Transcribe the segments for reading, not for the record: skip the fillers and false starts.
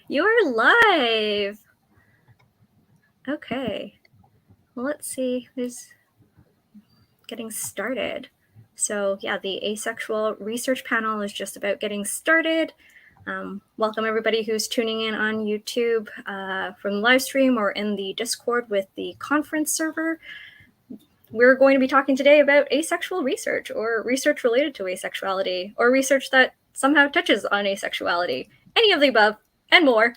You're live. Okay. Well, let's see who's getting started. So yeah, the Asexual Research panel is just about getting started. Welcome everybody who's tuning in on YouTube from the live stream or in the Discord with the conference server. We're going to be talking today about asexual research or research related to asexuality or research that somehow touches on asexuality, any of the above and more.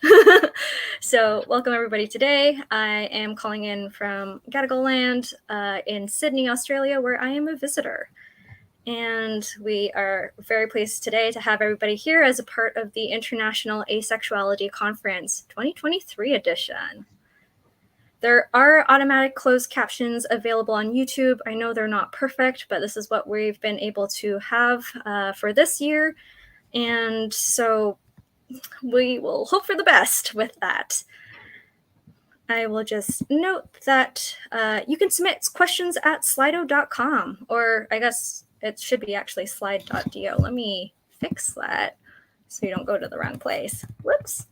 So welcome everybody today. I am calling in from Gadigal land in Sydney, Australia, where I am a visitor. And we are very pleased today to have everybody here as a part of the International Asexuality Conference 2023 edition. There are automatic closed captions available on YouTube. I know they're not perfect, but this is what we've been able to have for this year. And so we will hope for the best with that. I will just note that you can submit questions at slido.com, or I guess it should be actually slide.do. Let me fix that so you don't go to the wrong place. Whoops.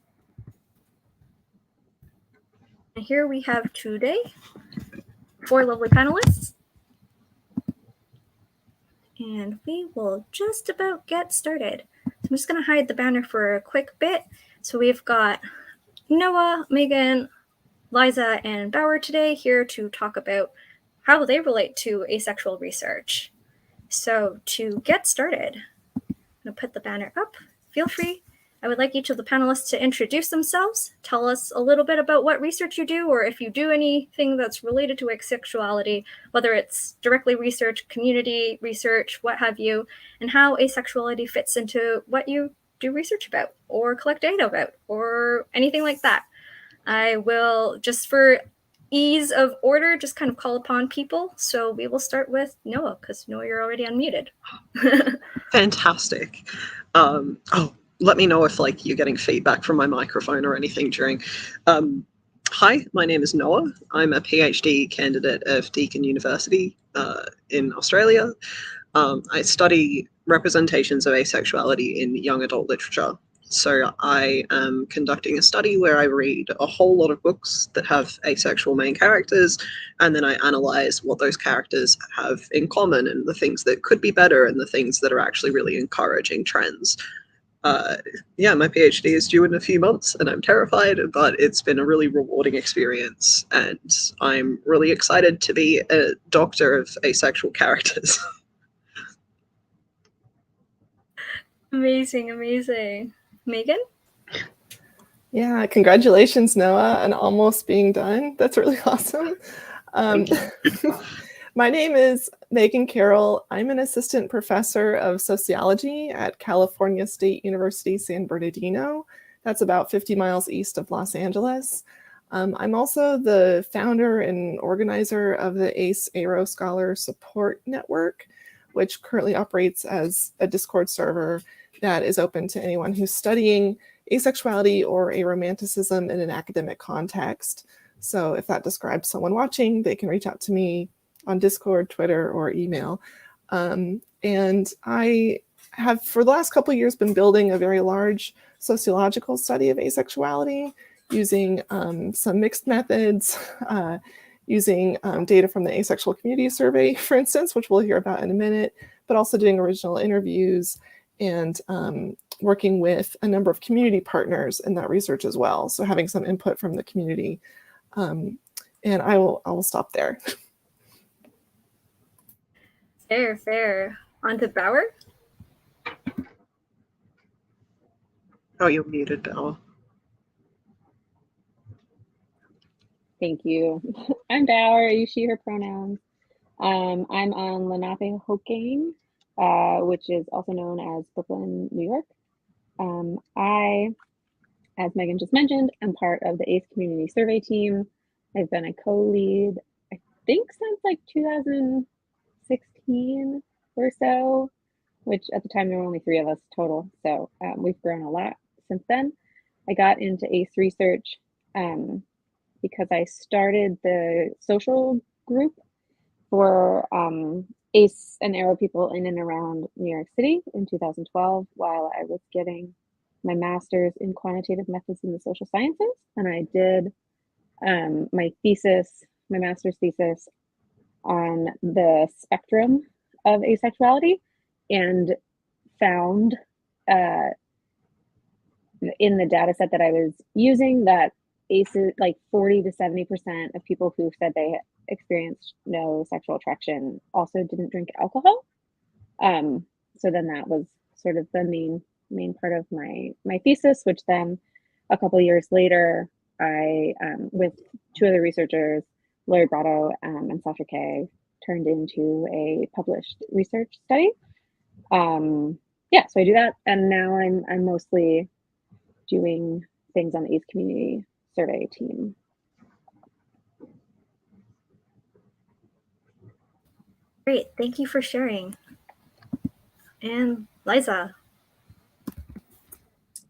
And here we have today 4 lovely panelists. And we will just about get started. So I'm just going to hide the banner for a quick bit. So we've got Noah, Megan, Liza, and Bauer today here to talk about how they relate to asexual research. So to get started, I'm going to put the banner up. Feel free. I would like each of the panelists to introduce themselves, tell us a little bit about what research you do, or if you do anything that's related to asexuality, whether it's directly research, community research, what have you, and how asexuality fits into what you do research about, or collect data about, or anything like that. I will, just for ease of order, just kind of call upon people. So we will start with Noah, because Noah, you're already unmuted. Fantastic. Let me know if you're getting feedback from my microphone or anything during. Hi, my name is Noah. I'm a PhD candidate of Deakin University in Australia. I study representations of asexuality in young adult literature. So I am conducting a study where I read a whole lot of books that have asexual main characters, and then I analyze what those characters have in common and the things that could be better and the things that are actually really encouraging trends. My PhD is due in a few months and I'm terrified, but it's been a really rewarding experience and I'm really excited to be a doctor of asexual characters. Amazing, amazing. Megan? Yeah, congratulations, Noah, on almost being done. That's really awesome. My name is Megan Carroll. I'm an assistant professor of sociology at California State University, San Bernardino. That's about 50 miles east of Los Angeles. I'm also the founder and organizer of the ACE Aero Scholar Support Network, which currently operates as a Discord server that is open to anyone who's studying asexuality or aromanticism in an academic context. So if that describes someone watching, they can reach out to me on Discord, Twitter, or email. And I have, for the last couple of years, been building a very large sociological study of asexuality using some mixed methods, using data from the Asexual Community Survey, for instance, which we'll hear about in a minute, but also doing original interviews and working with a number of community partners in that research as well. So having some input from the community. And I will stop there. Fair. On to Bauer. Oh, you're muted, Bella. Thank you. I'm Bauer, you, she, her pronouns. I'm on Lenape-Hoking, which is also known as Brooklyn, New York. I, as Megan just mentioned, am part of the ACE Community Survey team. I've been a co-lead, I think, since 2016 or so, which at the time there were only 3 of us total. So we've grown a lot since then. I got into ACE research because I started the social group for ACE and Arrow people in and around New York City in 2012 while I was getting my master's in quantitative methods in the social sciences, and I did my master's thesis on the spectrum of asexuality, and found in the data set that I was using that like 40 to 70% of people who said they experienced no sexual attraction also didn't drink alcohol. So then that was sort of the main part of my thesis, which then a couple years later, I, with two other researchers, Lori Brotto and Sasha Kay, turned into a published research study. Yeah, so I do that, and now I'm mostly doing things on the ACE community survey team. Great, thank you for sharing. And Liza.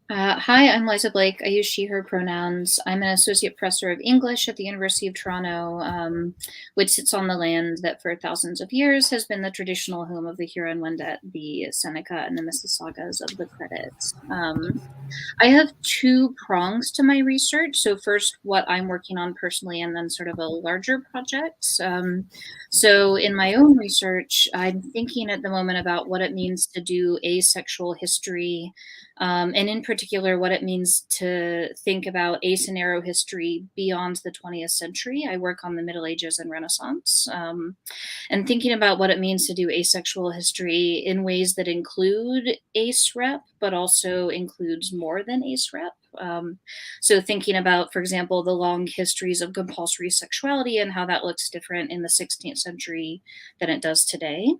Hi, I'm Liza Blake. I use she, her pronouns. I'm an associate professor of English at the University of Toronto, which sits on the land that for thousands of years has been the traditional home of the Huron-Wendat, the Seneca, and the Mississaugas of the Credit. I have two prongs to my research. So first, what I'm working on personally, and then sort of a larger project. So in my own research, I'm thinking at the moment about what it means to do asexual history, and in particular, what it means to think about ace and aro history beyond the 20th century. I work on the Middle Ages and Renaissance, and thinking about what it means to do asexual history in ways that include ace rep, but also includes more than ace rep. So thinking about, for example, the long histories of compulsory sexuality and how that looks different in the 16th century than it does today.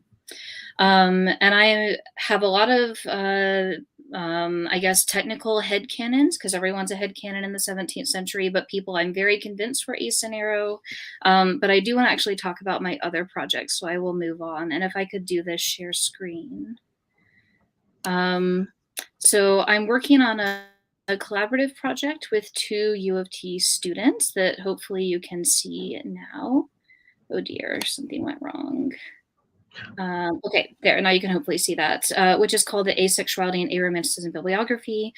And I have a lot of, I guess, technical headcanons, because everyone's a headcanon in the 17th century, but people I'm very convinced were ace and aro. But I do want to actually talk about my other projects, so I will move on. And if I could do this share screen. So I'm working on a collaborative project with two U of T students that hopefully you can see now. Oh dear, something went wrong. Okay, there, now you can hopefully see that, which is called the Asexuality and Aromanticism Bibliography.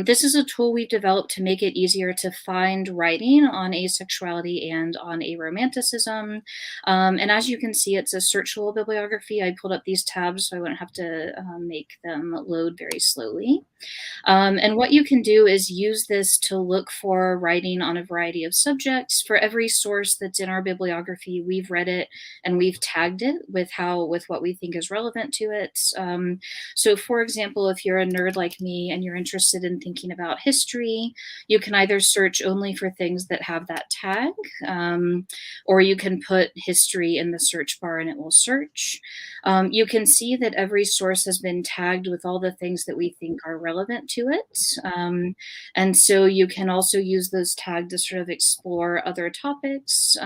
This is a tool we've developed to make it easier to find writing on asexuality and on aromanticism. And as you can see, it's a searchable bibliography. I pulled up these tabs so I wouldn't have to make them load very slowly. And what you can do is use this to look for writing on a variety of subjects. For every source that's in our bibliography, we've read it and we've tagged it with what we think is relevant to it. So for example, if you're a nerd like me and you're interested in thinking about history, you can either search only for things that have that tag, or you can put history in the search bar and it will search. You can see that every source has been tagged with all the things that we think are relevant to it. And so you can also use those tags to sort of explore other topics.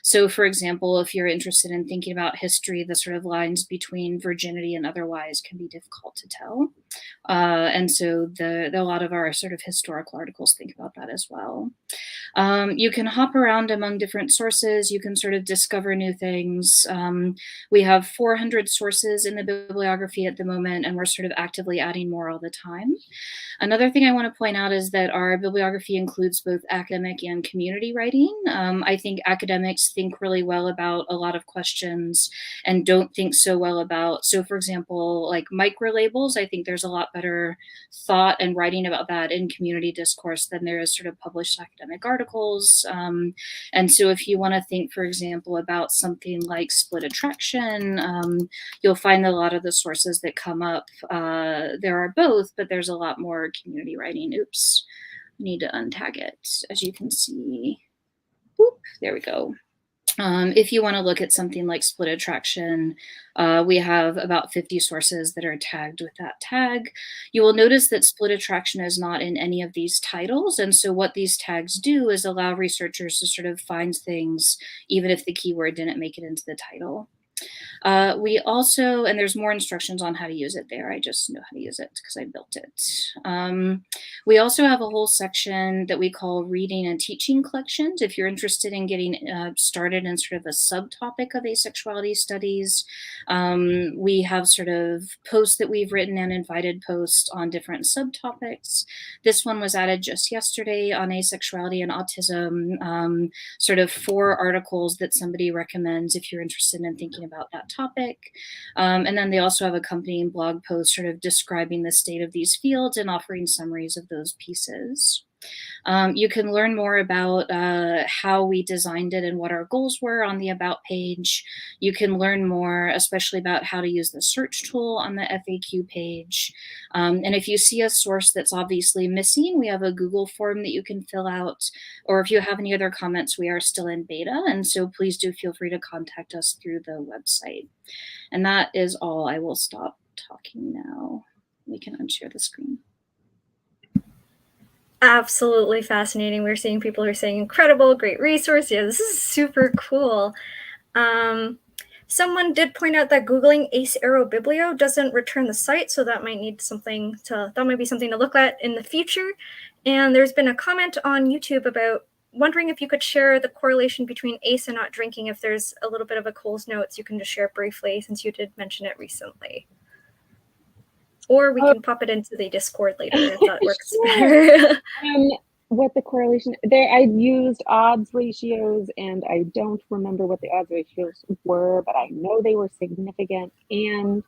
So for example, if you're interested in thinking about history, the sort of lines between virginity and otherwise can be difficult to tell. And so a lot of our sort of historical articles think about that as well. You can hop around among different sources. You can sort of discover new things. We have 400 sources in the bibliography at the moment, and we're sort of actively adding more all the time. Another thing I want to point out is that our bibliography includes both academic and community writing. I think academics think really well about a lot of questions and don't think so well about, so for example, like microlabels, I think there's a lot better thought and writing about that in community discourse than there is sort of published academic articles. And so if you want to think, for example, about something like split attraction, you'll find that a lot of the sources that come up, there are both, but there's a lot more community writing. Oops, I need to untag it, as you can see. Whoop, there we go. If you want to look at something like split attraction, we have about 50 sources that are tagged with that tag. You will notice that split attraction is not in any of these titles. And so what these tags do is allow researchers to sort of find things, even if the keyword didn't make it into the title. We also, and there's more instructions on how to use it there. I just know how to use it because I built it. We also have a whole section that we call reading and teaching collections. If you're interested in getting started in sort of a subtopic of asexuality studies, we have sort of posts that we've written and invited posts on different subtopics. This one was added just yesterday on asexuality and autism, sort of 4 articles that somebody recommends if you're interested in thinking about that topic. And then they also have accompanying blog posts sort of describing the state of these fields and offering summaries of those pieces. You can learn more about how we designed it and what our goals were on the About page. You can learn more, especially about how to use the search tool on the FAQ page. And if you see a source that's obviously missing, we have a Google form that you can fill out. Or if you have any other comments, we are still in beta. And so please do feel free to contact us through the website. And that is all. I will stop talking now. We can unshare the screen. Absolutely fascinating. We're seeing people who are saying incredible, great resource. Yeah, this is super cool. Someone did point out that Googling Ace Arrow Biblio doesn't return the site, so that might be something to look at in the future. And there's been a comment on YouTube about wondering if you could share the correlation between ACE and not drinking. If there's a little bit of a Coles Notes, you can just share it briefly since you did mention it recently. Or we can pop it into the Discord later if that works better. What the correlation there? I used odds ratios, and I don't remember what the odds ratios were, but I know they were significant. And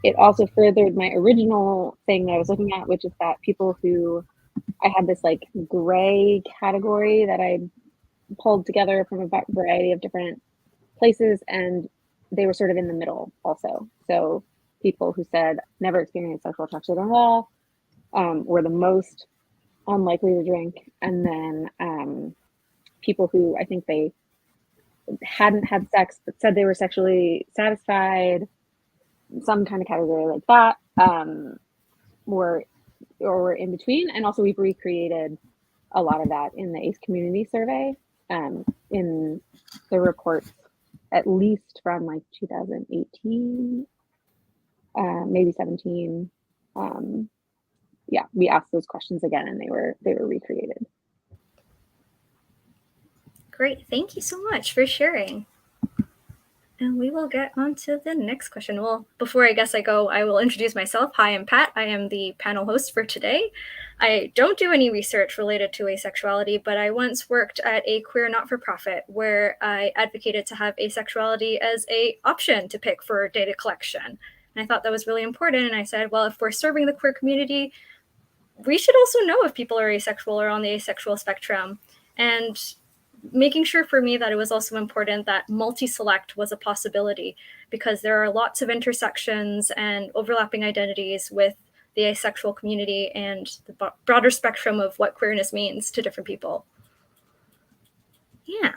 it also furthered my original thing that I was looking at, which is that people who I had this like gray category that I pulled together from a variety of different places, and they were sort of in the middle also. So people who said never experienced sexual attraction at all were the most unlikely to drink. And then people who I think they hadn't had sex but said they were sexually satisfied, some kind of category like that, were in between. And also we've recreated a lot of that in the ACE community survey in the reports, at least from like 2018, maybe 17. Yeah, we asked those questions again, and they were recreated. Great, thank you so much for sharing. And we will get on to the next question. Well, before I go, I will introduce myself. Hi, I'm Pat. I am the panel host for today. I don't do any research related to asexuality, but I once worked at a queer not-for-profit where I advocated to have asexuality as an option to pick for data collection. And I thought that was really important. And I said, well, if we're serving the queer community, we should also know if people are asexual or on the asexual spectrum. And making sure for me that it was also important that multi-select was a possibility, because there are lots of intersections and overlapping identities with the asexual community and the broader spectrum of what queerness means to different people. Yeah.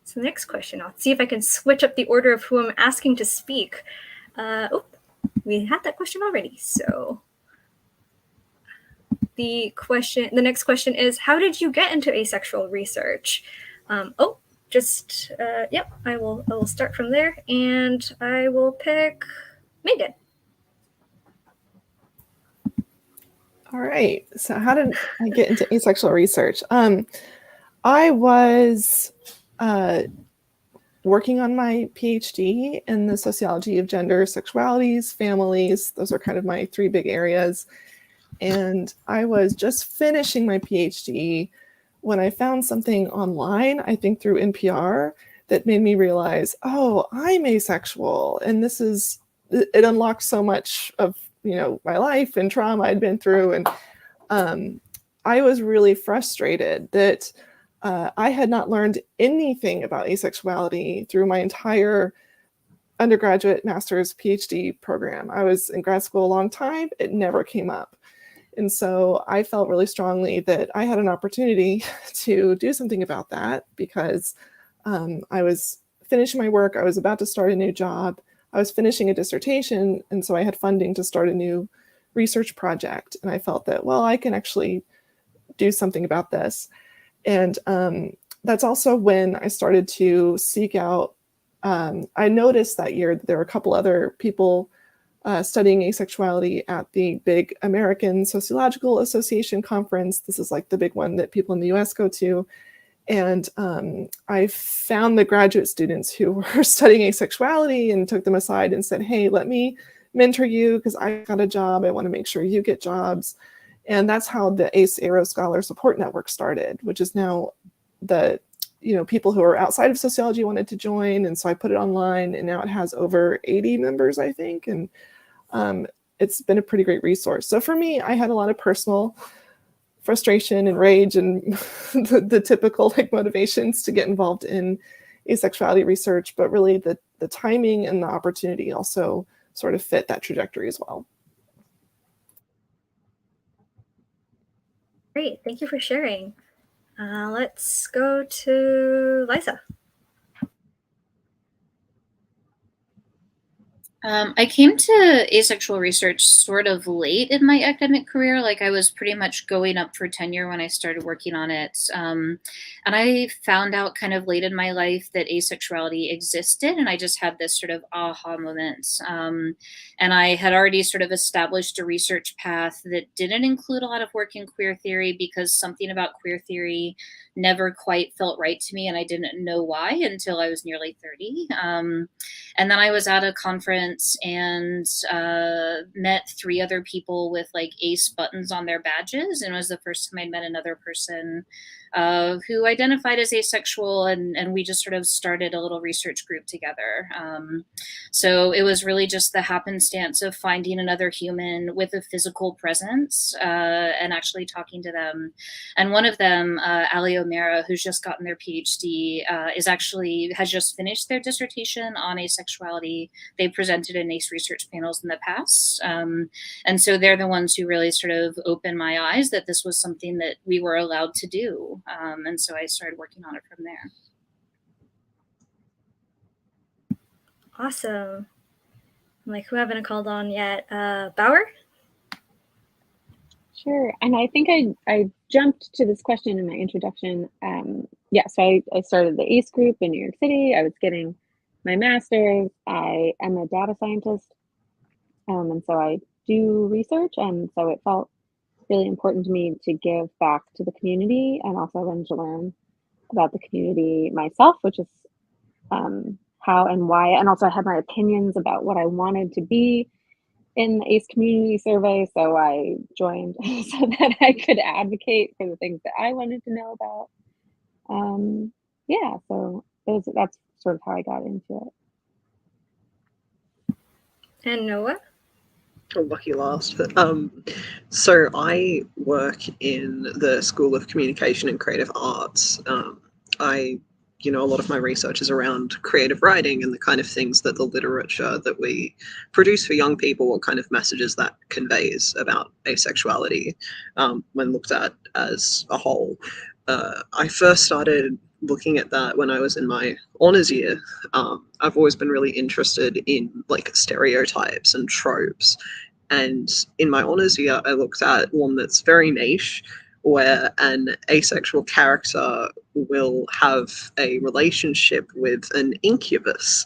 So the next question, I'll see if I can switch up the order of who I'm asking to speak. We had that question already, so. The next question is, how did you get into asexual research? Yep, I will start from there, and I will pick Megan. All right, so how did I get into asexual research? I was working on my PhD in the sociology of gender, sexualities, families. Those are kind of my 3 big areas. And I was just finishing my PhD when I found something online, I think through NPR, that made me realize, oh, I'm asexual. And it unlocked so much of, my life and trauma I'd been through. And I was really frustrated that I had not learned anything about asexuality through my entire undergraduate, master's, PhD program. I was in grad school a long time. It never came up. And so I felt really strongly that I had an opportunity to do something about that, because I was finishing my work. I was about to start a new job. I was finishing a dissertation. And so I had funding to start a new research project. And I felt that, well, I can actually do something about this. And that's also when I started to seek out. I noticed that year that there were a couple other people studying asexuality at the big American Sociological Association conference. This is like the big one that people in the US go to. And I found the graduate students who were studying asexuality and took them aside and said, hey, let me mentor you because I got a job. I want to make sure you get jobs. And that's how the ACE Aero Scholar Support Network started, which is now the people who are outside of sociology wanted to join. And so I put it online, and now it has over 80 members, I think. And it's been a pretty great resource. So for me, I had a lot of personal frustration and rage and the typical like motivations to get involved in asexuality research, but really the timing and the opportunity also sort of fit that trajectory as well. Great, thank you for sharing. Let's go to Liza. I came to asexual research sort of late in my academic career. Like I was pretty much going up for tenure when I started working on it. And I found out kind of late in my life that asexuality existed. And I just had this sort of aha moment. And I had already sort of established a research path that didn't include a lot of work in queer theory because something about queer theory never quite felt right to me. And I didn't know why until I was nearly 30. And then I was at a conference and met 3 other people with like ACE buttons on their badges. And it was the first time I'd met another person who identified as asexual, and we just sort of started a little research group together. So it was really just the happenstance of finding another human with a physical presence and actually talking to them. And one of them, Ali O'Mara, who's just gotten their PhD, has just finished their dissertation on asexuality. They presented in ACE research panels in the past. And so they're the ones who really sort of opened my eyes that this was something that we were allowed to do. And so I started working on it from there. Awesome. Like, who haven't called on yet? Bauer? Sure. And I think I jumped to this question in my introduction. So I started the ACE group in New York City. I was getting my master's. I am a data scientist. And so I do research. And so it felt really important to me to give back to the community and also then to learn about the community myself, which is how and why. And also I had my opinions about what I wanted to be in the ACE community survey. So I joined so that I could advocate for the things that I wanted to know about. So that's sort of how I got into it. And Noah? Oh, lucky last. So I work in the School of Communication and Creative Arts. A lot of my research is around creative writing and the kind of things that the literature that we produce for young people, what kind of messages that conveys about asexuality when looked at as a whole. I first started looking at that when I was in my honors year. I've always been really interested in like stereotypes and tropes. And in my honors year, I looked at one that's very niche, where an asexual character will have a relationship with an incubus.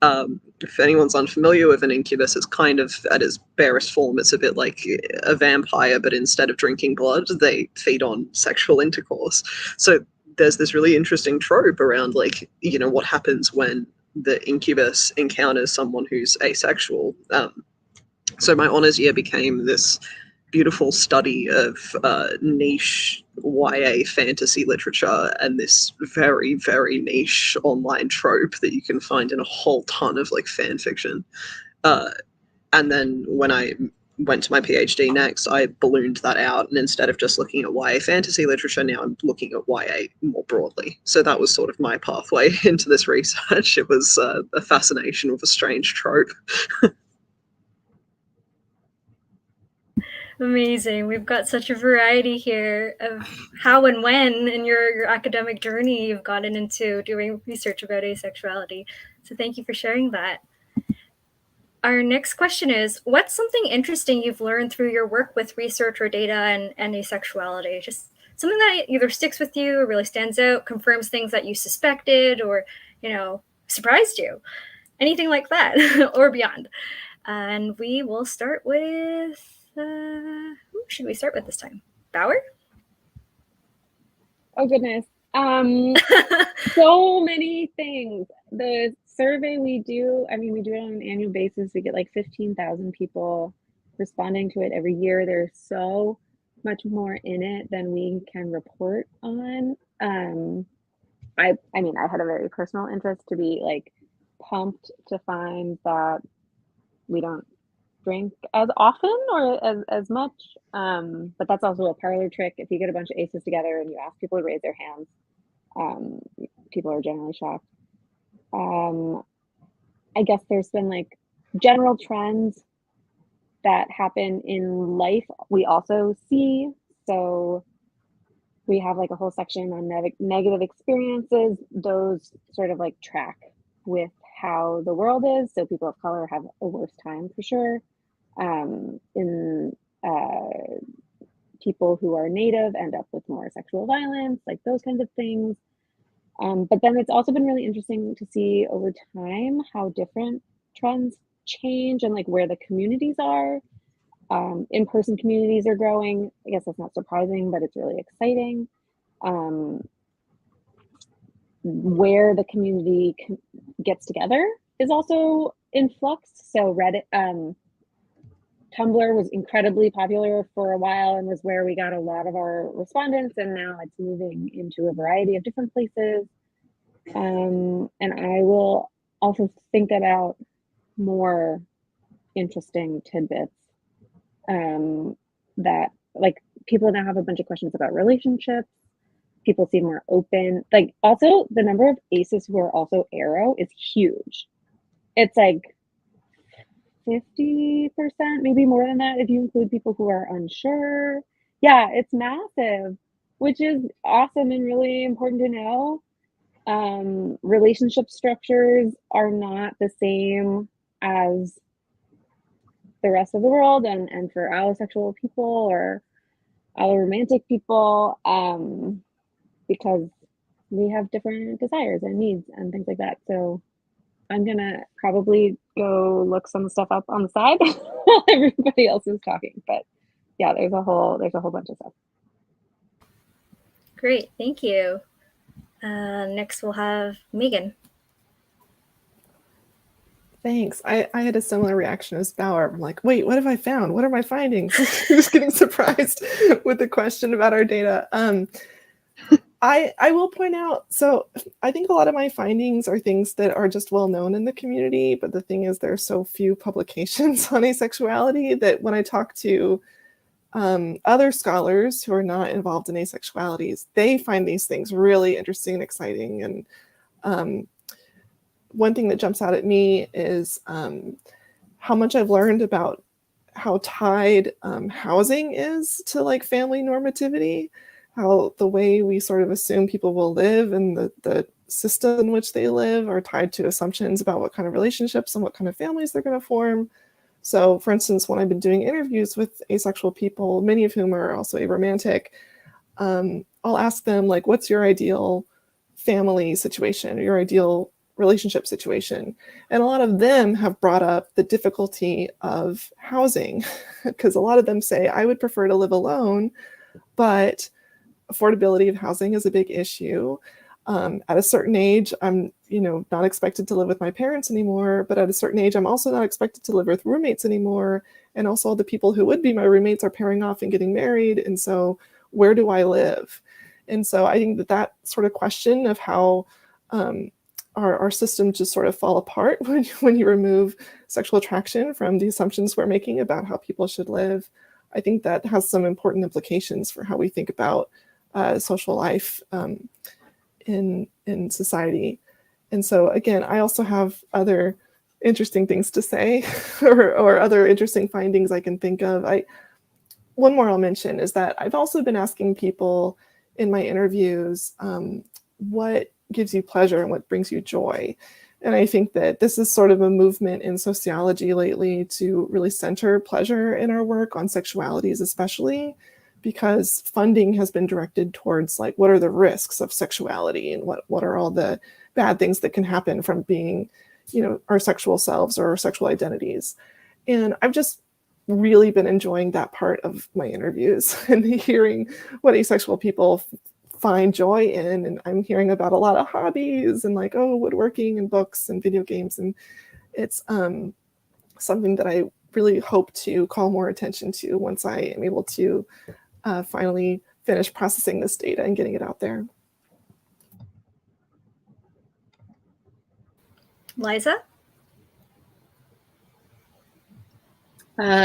If anyone's unfamiliar with an incubus, it's kind of at its barest form. It's a bit like a vampire, but instead of drinking blood, they feed on sexual intercourse. So there's this really interesting trope around what happens when the incubus encounters someone who's asexual. So my honors year became this beautiful study of niche YA fantasy literature and this very, very niche online trope that you can find in a whole ton of fan fiction. And then when I went to my PhD next, I ballooned that out, and instead of just looking at YA fantasy literature, now I'm looking at YA more broadly. So that was sort of my pathway into this research. It was a fascination with a strange trope. Amazing. We've got such a variety here of how and when in your academic journey you've gotten into doing research about asexuality. So thank you for sharing that. Our next question is, what's something interesting you've learned through your work with research or data and asexuality? Just something that either sticks with you or really stands out, confirms things that you suspected or, surprised you. Anything like that or beyond. And we will start with, who should we start with this time? Bauer? Oh, goodness. So many things. The survey we do, I mean, we do it on an annual basis. We get like 15,000 people responding to it every year. There's so much more in it than we can report on. I mean, I had a very personal interest to be like pumped to find that we don't drink as often or as much. But that's also a parlor trick. If you get a bunch of aces together and you ask people to raise their hands, people are generally shocked. I guess there's been like general trends that happen in life we also see. So we have like a whole section on negative experiences. Those sort of like track with how the world is. So people of color have a worse time for sure. People who are Native end up with more sexual violence, like those kinds of things. But then it's also been really interesting to see over time how different trends change and like where the communities are. In-person communities are growing. I guess that's not surprising, but it's really exciting. Where the community gets together is also in flux. So Reddit, Tumblr was incredibly popular for a while and was where we got a lot of our respondents, and now it's moving into a variety of different places. And I will also think about more interesting tidbits that like people now have a bunch of questions about relationships. People seem more open. Like also the number of aces who are also aro is huge. It's like 50%, maybe more than that if you include people who are unsure. Yeah, it's massive, which is awesome and really important to know. Relationship structures are not the same as the rest of the world, and for allosexual people or alloromantic people, because we have different desires and needs and things like that. So I'm gonna probably go look some stuff up on the side while everybody else is talking. But yeah, there's a whole bunch of stuff. Great, thank you. Next we'll have Megan. Thanks. I had a similar reaction as Bauer. I'm like, wait, what have I found? What are my findings? Just getting surprised with the question about our data. I will point out, so I think a lot of my findings are things that are just well known in the community, but the thing is there's so few publications on asexuality that when I talk to other scholars who are not involved in asexualities, they find these things really interesting and exciting. And one thing that jumps out at me is how much I've learned about how tied housing is to like family normativity, how the way we sort of assume people will live and the system in which they live are tied to assumptions about what kind of relationships and what kind of families they're going to form. So for instance, when I've been doing interviews with asexual people, many of whom are also aromantic, I'll ask them like, what's your ideal family situation or your ideal relationship situation? And a lot of them have brought up the difficulty of housing because a lot of them say, I would prefer to live alone, but affordability of housing is a big issue. At a certain age, I'm not expected to live with my parents anymore, but at a certain age, I'm also not expected to live with roommates anymore. And also the people who would be my roommates are pairing off and getting married. And so where do I live? And so I think that sort of question of how our systems just sort of fall apart when you remove sexual attraction from the assumptions we're making about how people should live, I think that has some important implications for how we think about social life in society. And so again, I also have other interesting things to say or other interesting findings I can think of. One more I'll mention is that I've also been asking people in my interviews, what gives you pleasure and what brings you joy? And I think that this is sort of a movement in sociology lately to really center pleasure in our work on sexualities, especially because funding has been directed towards like, what are the risks of sexuality and what are all the bad things that can happen from being, our sexual selves or our sexual identities. And I've just really been enjoying that part of my interviews and hearing what asexual people find joy in. And I'm hearing about a lot of hobbies and like, oh, woodworking and books and video games. And it's something that I really hope to call more attention to once I am able to finally finish processing this data and getting it out there. Liza?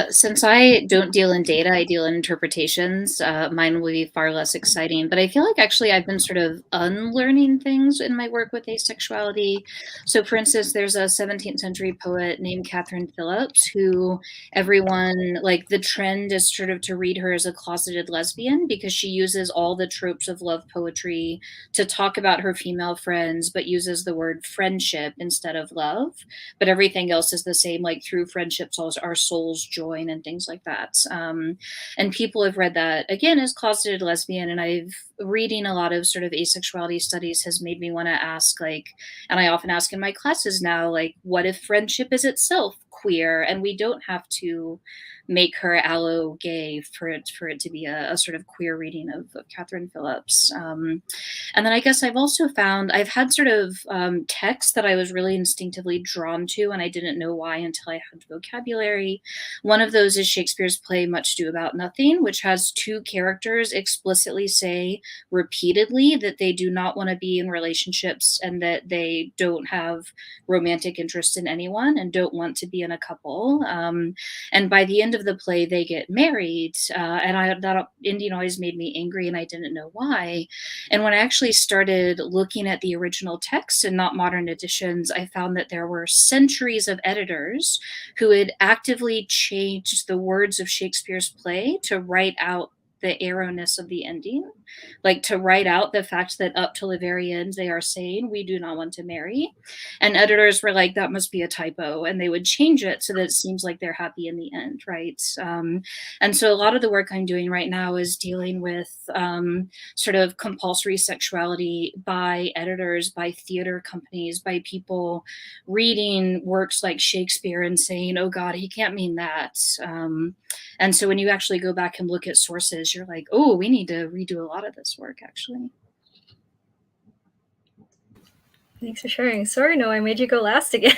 Since I don't deal in data, I deal in interpretations. Mine will be far less exciting, but I feel like actually I've been sort of unlearning things in my work with asexuality. So for instance, there's a 17th century poet named Catherine Phillips who everyone, like the trend is sort of to read her as a closeted lesbian because she uses all the tropes of love poetry to talk about her female friends, but uses the word friendship instead of love. But everything else is the same, like through friendships, our souls join and things like that. And people have read that again as closeted lesbian. And I've reading a lot of sort of asexuality studies has made me want to ask, like, and I often ask in my classes now, like, what if friendship is itself queer and we don't have to make her allo gay for it to be a sort of queer reading of Catherine Phillips. And then I guess I've also found I've had sort of texts that I was really instinctively drawn to, and I didn't know why until I had vocabulary. One of those is Shakespeare's play Much Ado About Nothing, which has two characters explicitly say repeatedly that they do not want to be in relationships and that they don't have romantic interest in anyone and don't want to be in a couple. And by the end of the play, they get married. And that ending always made me angry, and I didn't know why. And when I actually started looking at the original text and not modern editions, I found that there were centuries of editors who had actively changed the words of Shakespeare's play to write out the arrowness of the ending, like to write out the fact that up till the very end they are saying we do not want to marry. And editors were like, that must be a typo, and they would change it so that it seems like they're happy in the end, right? And so a lot of the work I'm doing right now is dealing with sort of compulsory sexuality by editors, by theater companies, by people reading works like Shakespeare and saying, oh God, he can't mean that. And so when you actually go back and look at sources, you're like, oh, we need to redo a lot of this work, actually. Thanks for sharing. Sorry, Noah, I made you go last again.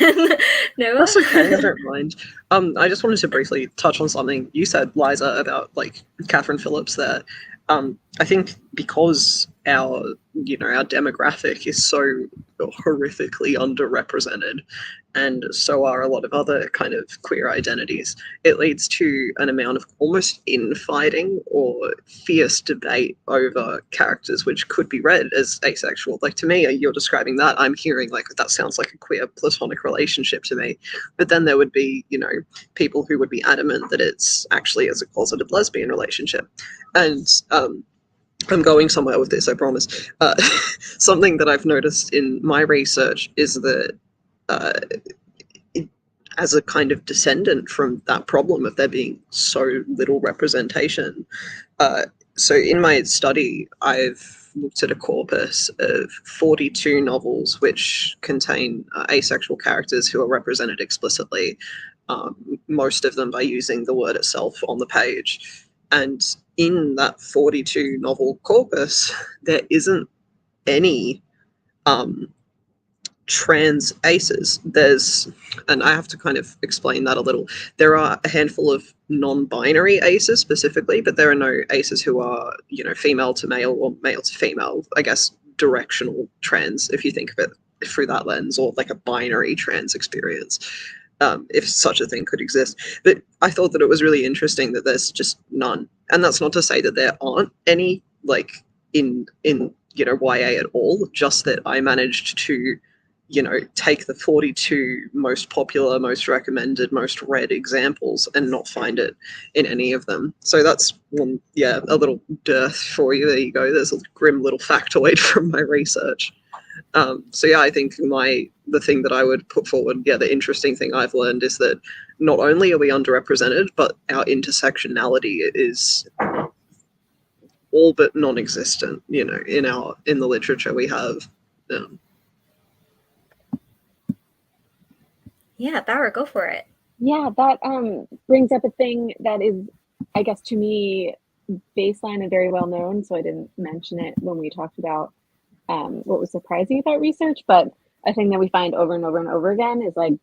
Noah? That's okay, I don't mind. I just wanted to briefly touch on something you said, Liza, about like Catherine Phillips there. I think because our demographic is so horrifically underrepresented, and so are a lot of other kind of queer identities, it leads to an amount of almost infighting or fierce debate over characters which could be read as asexual. Like, to me, you're describing that, I'm hearing like, that sounds like a queer platonic relationship to me. But then there would be, people who would be adamant that it's actually as a closeted lesbian relationship. And I'm going somewhere with this, I promise. Something that I've noticed in my research is that as a kind of descendant from that problem of there being so little representation. So in my study, I've looked at a corpus of 42 novels which contain asexual characters who are represented explicitly, most of them by using the word itself on the page. And in that 42 novel corpus, there isn't any trans aces. And I have to kind of explain that a little. There are a handful of non-binary aces specifically, but there are no aces who are, female to male or male to female, I guess, directional trans, if you think of it through that lens, or like a binary trans experience, if such a thing could exist. But I thought that it was really interesting that there's just none. And that's not to say that there aren't any, like, in YA at all, just that I managed to take the 42 most popular, most recommended, most read examples and not find it in any of them. So that's one, a little dearth for you. There you go. There's a grim little factoid from my research. So I think the thing that I would put forward, the interesting thing I've learned is that not only are we underrepresented, but our intersectionality is all but non-existent, in the literature we have. Yeah, Bauer, go for it. Yeah, that brings up a thing that is, I guess, to me, baseline and very well known. So I didn't mention it when we talked about what was surprising about research, but a thing that we find over and over and over again is like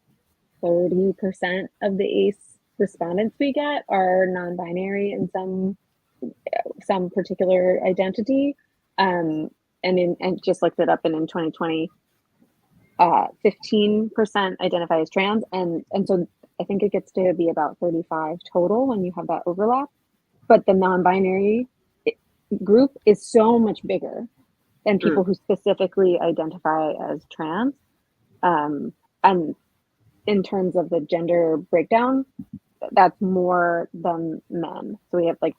30% of the ACE respondents we get are non-binary in some particular identity. And just looked it up, and in 2020, 15% identify as trans, and so I think it gets to be about 35 total when you have that overlap. But the non-binary group is so much bigger than people who specifically identify as trans. And in terms of the gender breakdown, that's more than men. So we have like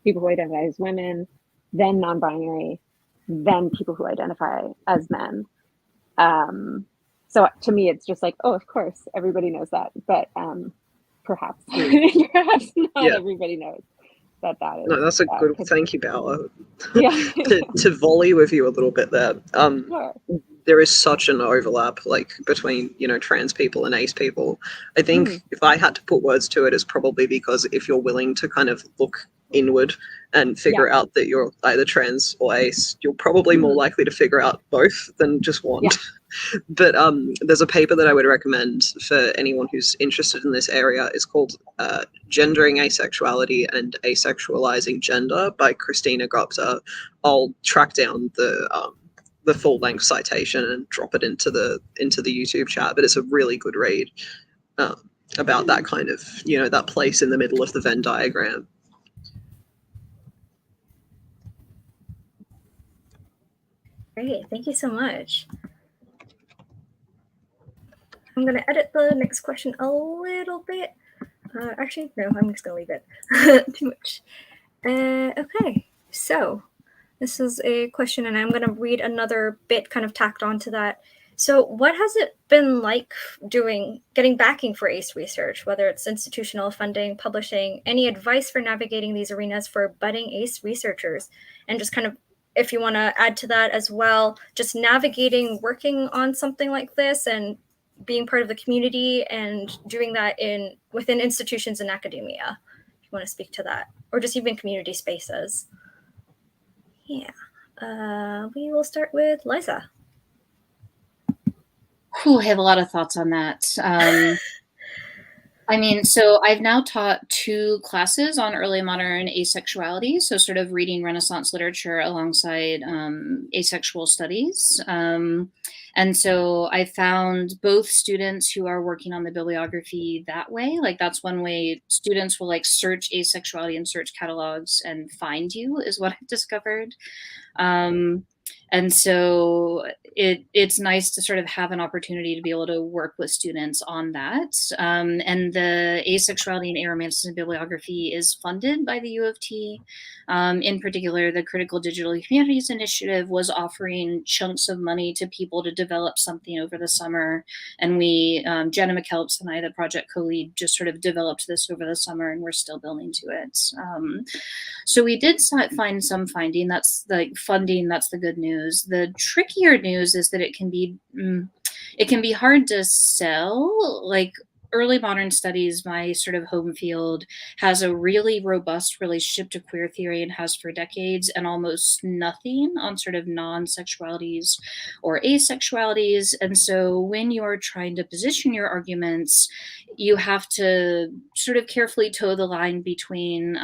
people who identify as women, then non-binary, then people who identify as men. So to me, it's just like, oh, of course, everybody knows that, but perhaps not everybody knows that is. No, that's a good. Thank you, Bella. Yeah. to volley with you a little bit there. Sure. There is such an overlap, like between trans people and ace people. I think if I had to put words to it, it's probably because if you're willing to kind of look inward and figure out that you're either trans or ace, you're probably more likely to figure out both than just one. Yeah. But there's a paper that I would recommend for anyone who's interested in this area. It's called Gendering Asexuality and Asexualizing Gender by Christina Gupta. I'll track down the full-length citation and drop it into the YouTube chat, but it's a really good read about that kind of, that place in the middle of the Venn diagram. Great, thank you so much. I'm going to edit the next question a little bit. Actually, no, I'm just going to leave it. Too much. Okay, so this is a question, and I'm going to read another bit kind of tacked onto that. So what has it been like getting backing for ACE research, whether it's institutional funding, publishing, any advice for navigating these arenas for budding ACE researchers? And just kind of, if you want to add to that as well, just navigating working on something like this and being part of the community and doing that within institutions and academia. If you want to speak to that, or just even community spaces. Yeah, we will start with Liza. I have a lot of thoughts on that. I mean, so I've now taught 2 classes on early modern asexuality, so sort of reading Renaissance literature alongside asexual studies. And so I found both students who are working on the bibliography that way, like that's one way students will like search asexuality in search catalogs and find you, is what I've discovered. And so it's nice to sort of have an opportunity to be able to work with students on that. And the Asexuality and Aromanticism bibliography is funded by the U of T. In particular, the Critical Digital Humanities Initiative was offering chunks of money to people to develop something over the summer. And we, Jenna McKellips and I, the project co-lead, just sort of developed this over the summer, and we're still building to it. So we did find some funding. That's the good news. The trickier news is that it can be hard to sell. Like early modern studies, my sort of home field, has a really robust relationship to queer theory and has for decades, and almost nothing on sort of non-sexualities or asexualities. And so when you're trying to position your arguments, you have to sort of carefully toe the line between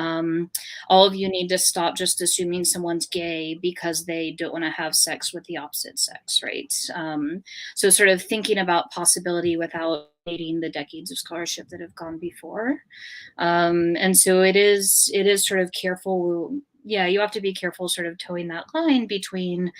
all of you need to stop just assuming someone's gay because they don't want to have sex with the opposite sex, right? So sort of thinking about possibility without dating the decades of scholarship that have gone before. And so it is sort of careful. Yeah, you have to be careful sort of towing that line between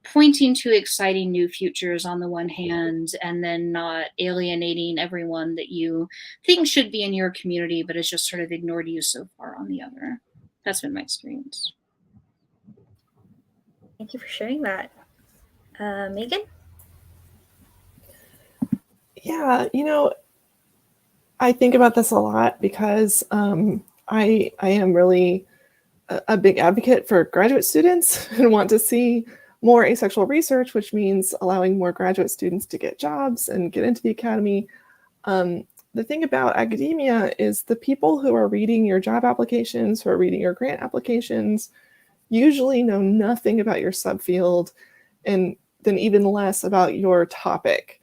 pointing to exciting new futures on the one hand, and then not alienating everyone that you think should be in your community, but has just sort of ignored you so far on the other. That's been my experience. Thank you for sharing that. Megan? Yeah, I think about this a lot because I am really a big advocate for graduate students and want to see more asexual research, which means allowing more graduate students to get jobs and get into the academy. the thing about academia is the people who are reading your job applications, who are reading your grant applications, usually know nothing about your subfield and then even less about your topic.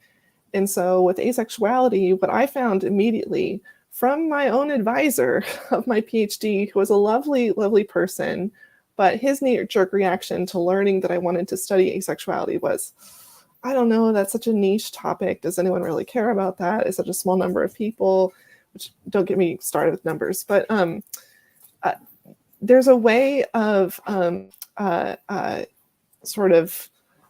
And so with asexuality, what I found immediately from my own advisor of my PhD, who was a lovely, lovely person, but his knee-jerk reaction to learning that I wanted to study asexuality was, I don't know, that's such a niche topic. Does anyone really care about that? It's such a small number of people, which don't get me started with numbers. But there's a way of sort of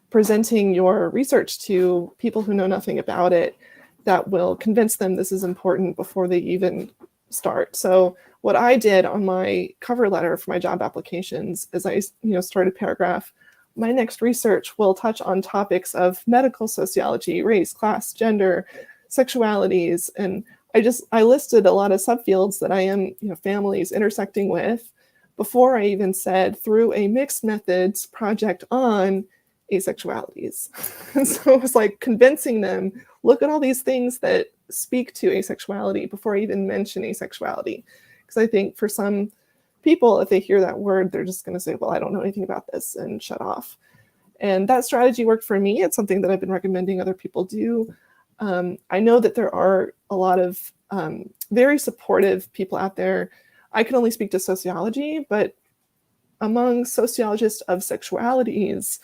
presenting your research to people who know nothing about it that will convince them this is important before they even start. So what I did on my cover letter for my job applications is I started a paragraph. My next research will touch on topics of medical sociology, race, class, gender, sexualities, and I listed a lot of subfields that I am, families intersecting with before I even said through a mixed methods project on asexualities. And so it was like convincing them, look at all these things that speak to asexuality before I even mention asexuality. Because I think for some people, if they hear that word, they're just going to say, well, I don't know anything about this, and shut off. And that strategy worked for me. It's something that I've been recommending other people do. I know that there are a lot of very supportive people out there. I can only speak to sociology, but among sociologists of sexualities,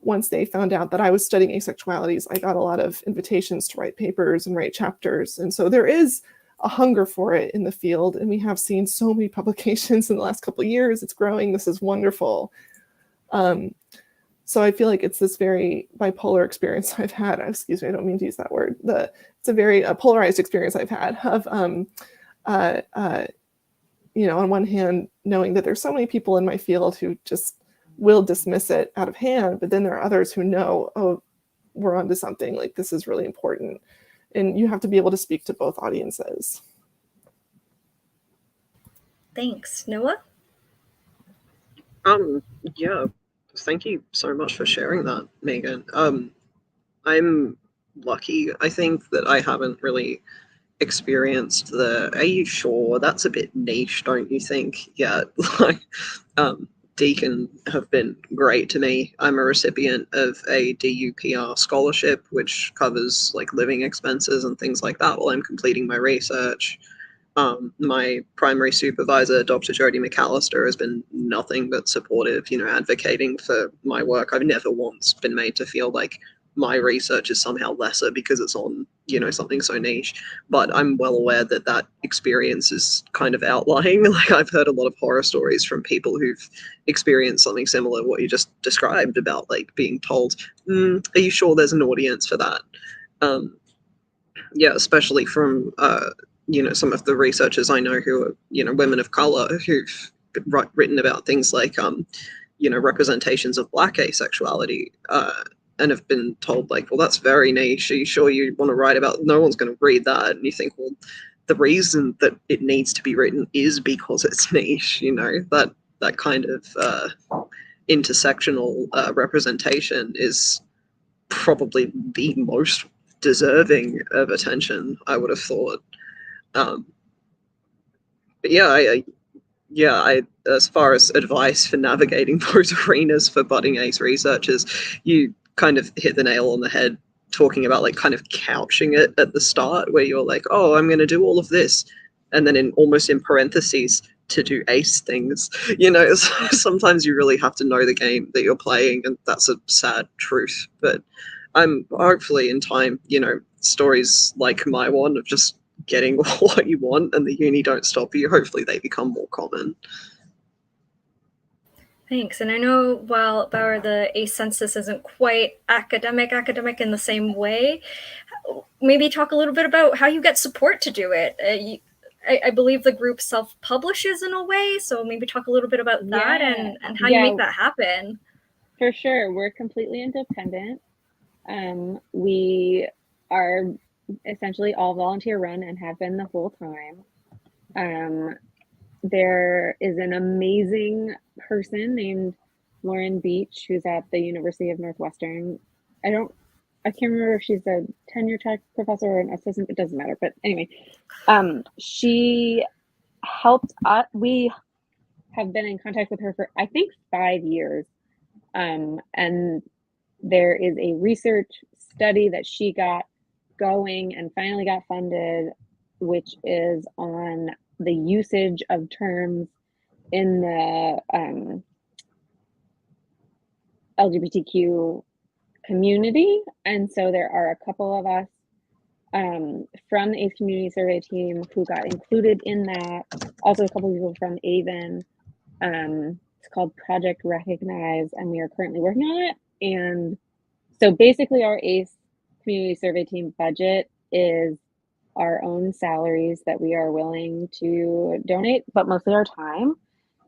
once they found out that I was studying asexualities, I got a lot of invitations to write papers and write chapters. And so there is a hunger for it in the field. And we have seen so many publications in the last couple of years. It's growing. This is wonderful. So I feel like it's this very bipolar experience I've had. Excuse me, I don't mean to use that word. It's a very polarized experience I've had of, on one hand, knowing that there's so many people in my field who just will dismiss it out of hand, but then there are others who know, oh, we're onto something, like this is really important. And you have to be able to speak to both audiences. Thanks. Noah? Yeah, thank you so much for sharing that, Megan. I'm lucky, I think, that I haven't really experienced are you sure that's a bit niche, don't you think? Yeah, like, Deakin have been great to me. I'm a recipient of a DUPR scholarship, which covers like living expenses and things like that while I'm completing my research. My primary supervisor, Dr. Jodie McAllister, has been nothing but supportive, advocating for my work. I've never once been made to feel like my research is somehow lesser because it's on, something so niche. But I'm well aware that that experience is kind of outlying. Like, I've heard a lot of horror stories from people who've experienced something similar to what you just described about, like, being told, are you sure there's an audience for that? Yeah, especially from, some of the researchers I know who are, women of color who've written about things like, representations of Black asexuality, and have been told, like, well, that's very niche. Are you sure you want to write about? No one's going to read that. And you think, well, the reason that it needs to be written is because it's niche. That kind of intersectional representation is probably the most deserving of attention, I would have thought. But yeah, as far as advice for navigating those arenas for budding ace researchers, you kind of hit the nail on the head talking about, like, kind of couching it at the start, where you're like, oh, I'm going to do all of this, and then almost in parentheses, to do ace things. Sometimes you really have to know the game that you're playing, and that's a sad truth. But I'm hopefully in time, stories like my one of just getting what you want and the uni don't stop you, hopefully they become more common. Thanks. And I know while Bauer, the ACE census isn't quite academic in the same way, maybe talk a little bit about how you get support to do it. I believe the group self-publishes in a way, so maybe talk a little bit about that and how you make that happen. For sure. We're completely independent. We are essentially all volunteer run and have been the whole time. There is an amazing person named Lauren Beach who's at the University of Northwestern. I don't I can't remember if she's a tenure track professor or an assistant, it doesn't matter. But anyway, she helped us. We have been in contact with her for, I think, 5 years. And there is a research study that she got going and finally got funded, which is on the usage of terms in the LGBTQ community. And so there are a couple of us from the ACE community survey team who got included in that. Also a couple of people from AVEN. It's called Project Recognize, and we are currently working on it. And so basically our ACE community survey team budget is our own salaries that we are willing to donate, but mostly our time.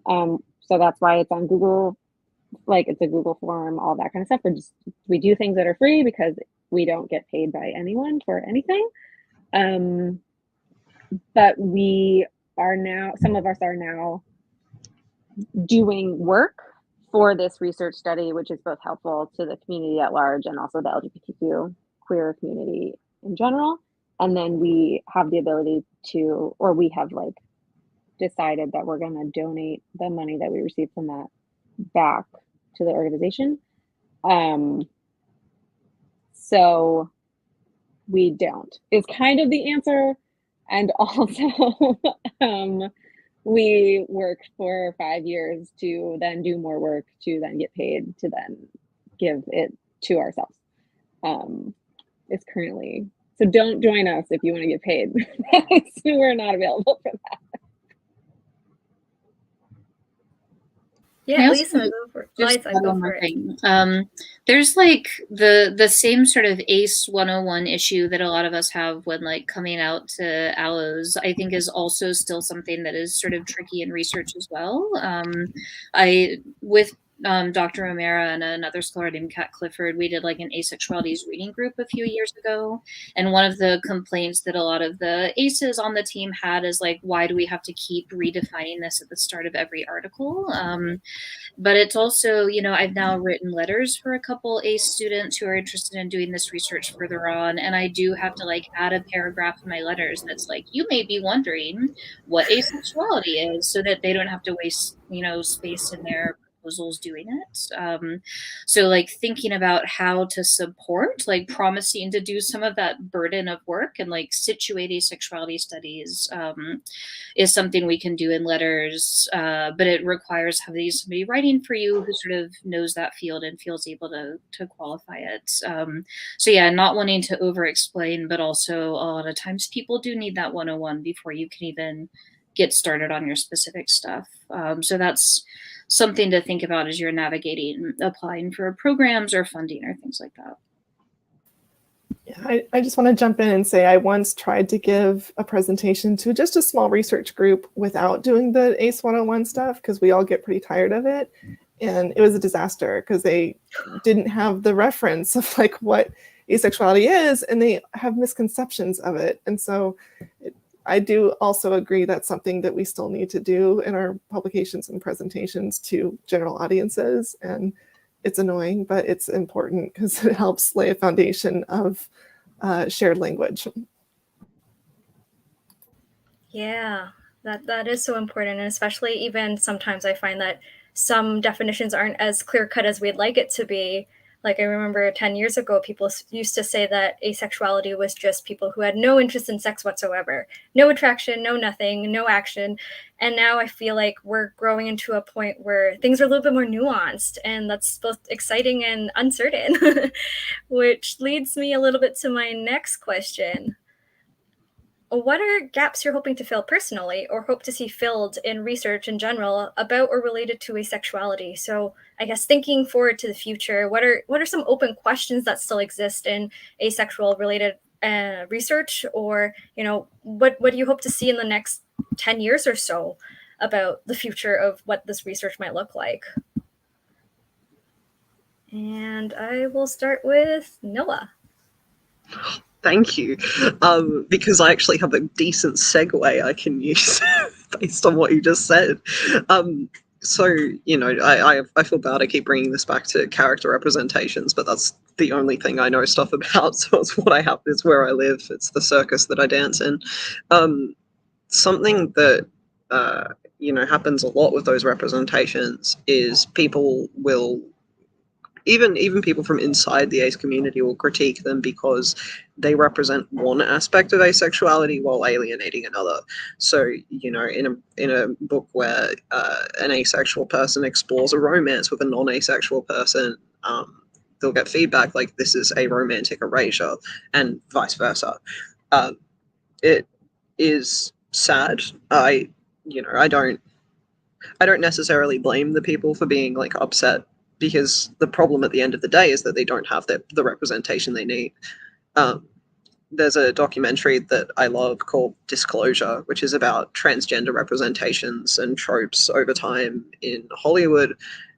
So that's why it's on Google, like it's a Google form, all that kind of stuff. We do things that are free because we don't get paid by anyone for anything. But we are now, some of us are now doing work for this research study, which is both helpful to the community at large and also the LGBTQ queer community in general. And then we have the ability to, or we have like decided that we're going to donate the money that we receive from that back to the organization. So we don't, is kind of the answer. And also, we worked for 5 years to then do more work, to then get paid, to then give it to ourselves. It's currently, so don't join us if you want to get paid. We're not available for that. Yeah, also Lisa, go for it. Just Liza, go one for more it. thing. There's like the same sort of ACE 101 issue that a lot of us have when like coming out to allos, I think is also still something that is sort of tricky in research as well. With Dr. O'Mara and another scholar named Kat Clifford, we did like an asexualities reading group a few years ago. And one of the complaints that a lot of the ACEs on the team had is like, why do we have to keep redefining this at the start of every article? But it's also, you know, I've now written letters for a couple ACE students who are interested in doing this research further on. And I do have to like add a paragraph in my letters that's like, you may be wondering what asexuality is, so that they don't have to waste, you know, space in their proposals doing it. So like thinking about how to support, like promising to do some of that burden of work and like situate asexuality studies is something we can do in letters, but it requires having somebody writing for you who sort of knows that field and feels able to qualify it. So yeah, not wanting to over explain, but also a lot of times people do need that 101 before you can even get started on your specific stuff. So that's something to think about as you're navigating applying for programs or funding or things like that. Yeah, I just want to jump in and say I once tried to give a presentation to just a small research group without doing the ACE 101 stuff because we all get pretty tired of it. And it was a disaster because they didn't have the reference of like what asexuality is, and they have misconceptions of it. And so I do also agree that's something that we still need to do in our publications and presentations to general audiences. And it's annoying, but it's important because it helps lay a foundation of shared language. Yeah, that is so important, and especially even sometimes I find that some definitions aren't as clear cut as we'd like it to be. Like I remember 10 years ago, people used to say that asexuality was just people who had no interest in sex whatsoever, no attraction, no nothing, no action. And now I feel like we're growing into a point where things are a little bit more nuanced, and that's both exciting and uncertain, which leads me a little bit to my next question. What are gaps you're hoping to fill personally or hope to see filled in research in general about or related to asexuality? So I guess thinking forward to the future, what are some open questions that still exist in asexual related research? Or, you know, what do you hope to see in the next 10 years or so about the future of what this research might look like? And I will start with Noah. Thank you, because I actually have a decent segue I can use based on what you just said. So, you know, I feel bad I keep bringing this back to character representations, but that's the only thing I know stuff about. So it's what I have, it's where I live, it's the circus that I dance in. Something that, you know, happens a lot with those representations is people will, even people from inside the ace community will critique them because they represent one aspect of asexuality while alienating another. So, you know, in a book where an asexual person explores a romance with a non-asexual person, they'll get feedback like this is a romantic erasure, and vice versa. It is sad. I don't necessarily blame the people for being like upset, because the problem at the end of the day is that they don't have the representation they need. There's a documentary that I love called Disclosure, which is about transgender representations and tropes over time in Hollywood.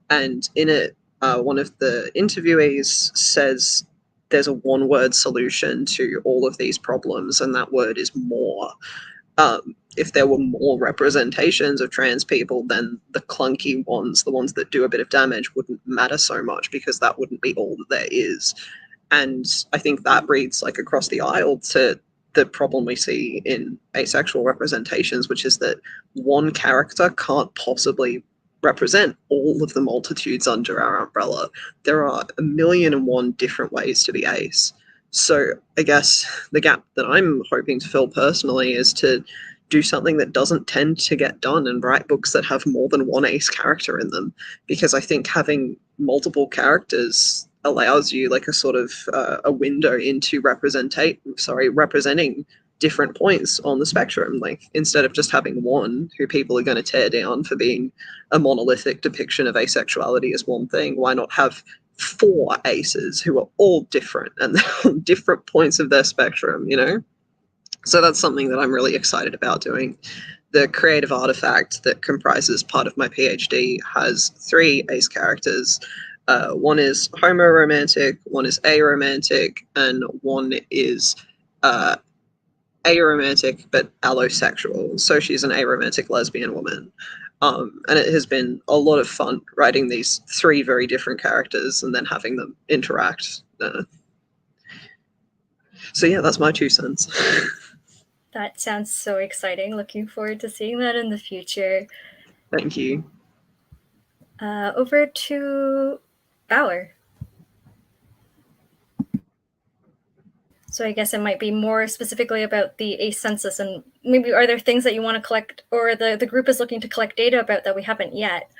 And in it, one of the interviewees says there's a one-word solution to all of these problems, and that word is more. If there were more representations of trans people, then the clunky ones, the ones that do a bit of damage, wouldn't matter so much, because that wouldn't be all that there is. And I think that reads like across the aisle to the problem we see in asexual representations, which is that one character can't possibly represent all of the multitudes under our umbrella. There are 1,000,001 different ways to be ace. So I guess the gap that I'm hoping to fill personally is to do something that doesn't tend to get done and write books that have more than one ace character in them, because I think having multiple characters allows you like a sort of a window into representing different points on the spectrum. Like, instead of just having one who people are going to tear down for being a monolithic depiction of asexuality as one thing, why not have 4 aces who are all different and on different points of their spectrum, you know? So that's something that I'm really excited about doing. The creative artifact that comprises part of my PhD has 3 ace characters. One is homoromantic, one is aromantic, and one is aromantic but allosexual. So she's an aromantic lesbian woman. And it has been a lot of fun writing these 3 very different characters and then having them interact. So yeah, that's my 2 cents. That sounds so exciting. Looking forward to seeing that in the future. Thank you. Over to Bauer. So I guess it might be more specifically about the ACE census, and maybe are there things that you want to collect, or the group is looking to collect data about that we haven't yet,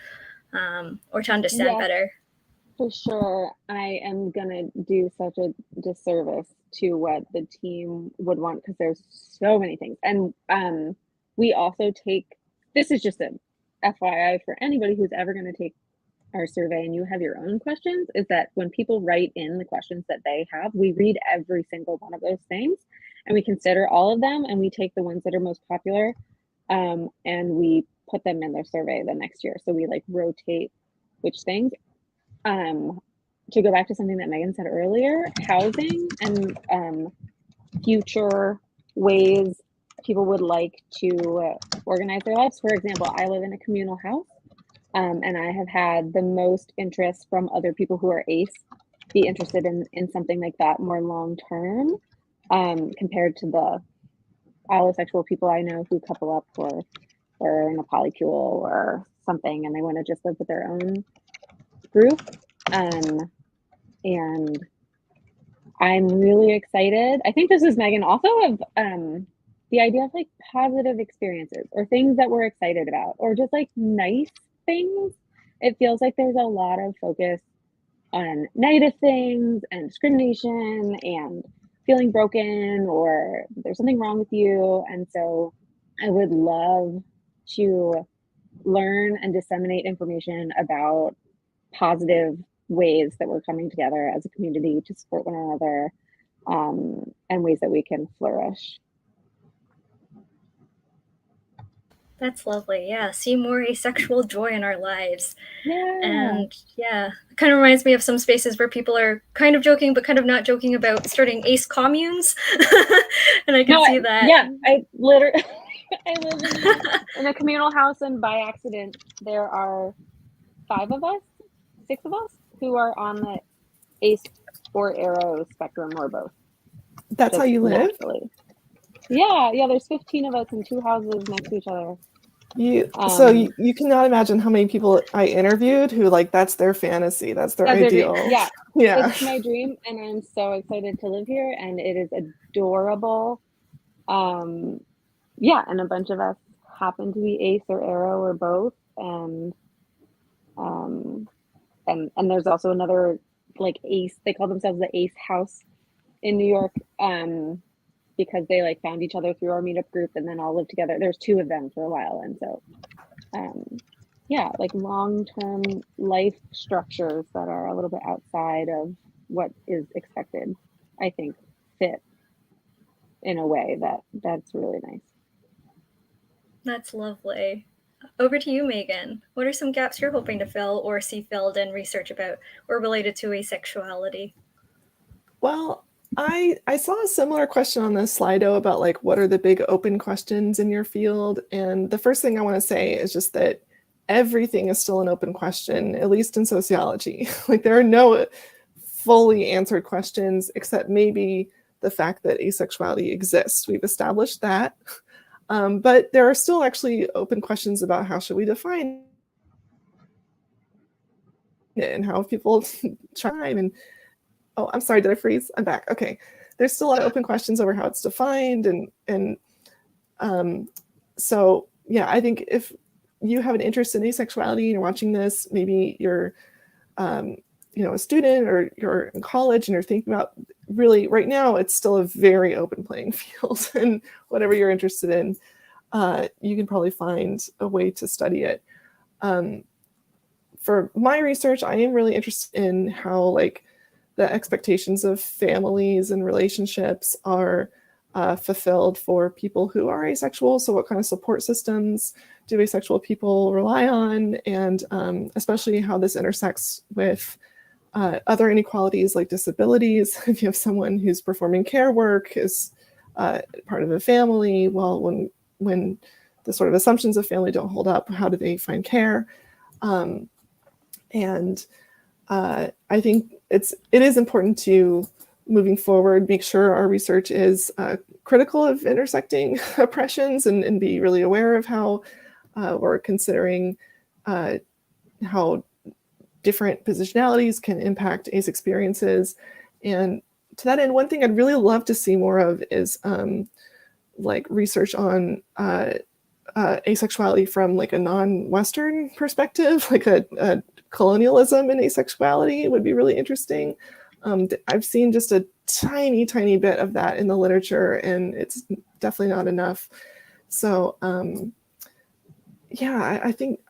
or to understand better? For sure. I am going to do such a disservice to what the team would want, because there's so many things. And we also take, this is just a FYI for anybody who's ever going to take our survey and you have your own questions, is that when people write in the questions that they have, we read every single one of those things and we consider all of them, and we take the ones that are most popular and we put them in their survey the next year. So we like rotate which things. To go back to something that Megan said earlier, housing and future ways people would like to organize their lives. For example, I live in a communal house, and I have had the most interest from other people who are ACE be interested in something like that more long term, compared to the allosexual people I know who couple up or in a polycule or something, and they want to just live with their own group. And I'm really excited. I think this is Megan also, of the idea of like positive experiences or things that we're excited about, or just like nice things. It feels like there's a lot of focus on negative things and discrimination and feeling broken, or there's something wrong with you. And so I would love to learn and disseminate information about positive ways that we're coming together as a community to support one another, and ways that we can flourish. That's lovely. Yeah, see more asexual joy in our lives. Yeah. And yeah, it kind of reminds me of some spaces where people are kind of joking but kind of not joking about starting ace communes. And I can see that. Yeah, I literally I live in a communal house, and by accident, there are 6 of us who are on the ace or arrow spectrum or both. That's how you live? Naturally. Yeah, there's 15 of us in 2 houses next to each other. So you cannot imagine how many people I interviewed who that's their fantasy, that's their ideal. Yeah, yeah. It's my dream, and I'm so excited to live here, and it is adorable. Yeah, and a bunch of us happen to be ace or arrow or both, and there's also another ace. They call themselves the Ace House in New York, because they found each other through our meetup group and then all lived together. There's 2 of them for a while, and so yeah, long-term life structures that are a little bit outside of what is expected, I think, fit in a way that's really nice. That's lovely. Over to you, Megan. What are some gaps you're hoping to fill or see filled in research about or related to asexuality? Well, I saw a similar question on this Slido about what are the big open questions in your field. And the first thing I want to say is just that everything is still an open question, at least in sociology. There are no fully answered questions, except maybe the fact that asexuality exists. We've established that. But there are still actually open questions about how should we define it and how people try and oh, I'm sorry, did I freeze? I'm back. Okay. There's still a lot of open questions over how it's defined. And so, yeah, I think if you have an interest in asexuality and you're watching this, maybe you're, a student or you're in college and you're thinking about really right now, it's still a very open playing field. And whatever you're interested in, you can probably find a way to study it. For my research, I am really interested in how the expectations of families and relationships are fulfilled for people who are asexual. So what kind of support systems do asexual people rely on? And especially how this intersects with other inequalities like disabilities. If you have someone who's performing care work as part of a family, well, when the sort of assumptions of family don't hold up, how do they find care? I think it is important to, moving forward, make sure our research is critical of intersecting oppressions and be really aware of how we're considering how different positionalities can impact ACE experiences. And to that end, one thing I'd really love to see more of is research on asexuality from a non-Western perspective, a colonialism in asexuality would be really interesting. I've seen just a tiny bit of that in the literature, and it's definitely not enough. So yeah, I think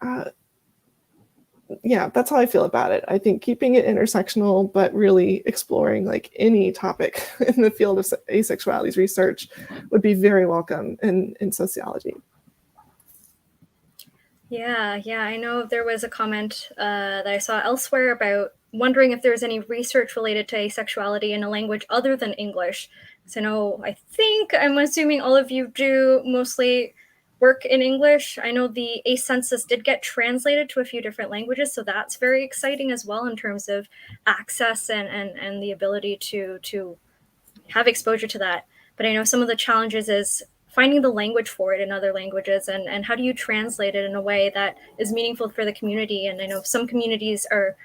that's how I feel about it. I think keeping it intersectional, but really exploring any topic in the field of asexualities research would be very welcome in sociology. Yeah, I know there was a comment that I saw elsewhere about wondering if there's any research related to asexuality in a language other than English. So I'm assuming all of you do mostly work in English. I know the ACE census did get translated to a few different languages, so that's very exciting as well in terms of access and the ability to have exposure to that. But I know some of the challenges is finding the language for it in other languages and how do you translate it in a way that is meaningful for the community. And I know some communities are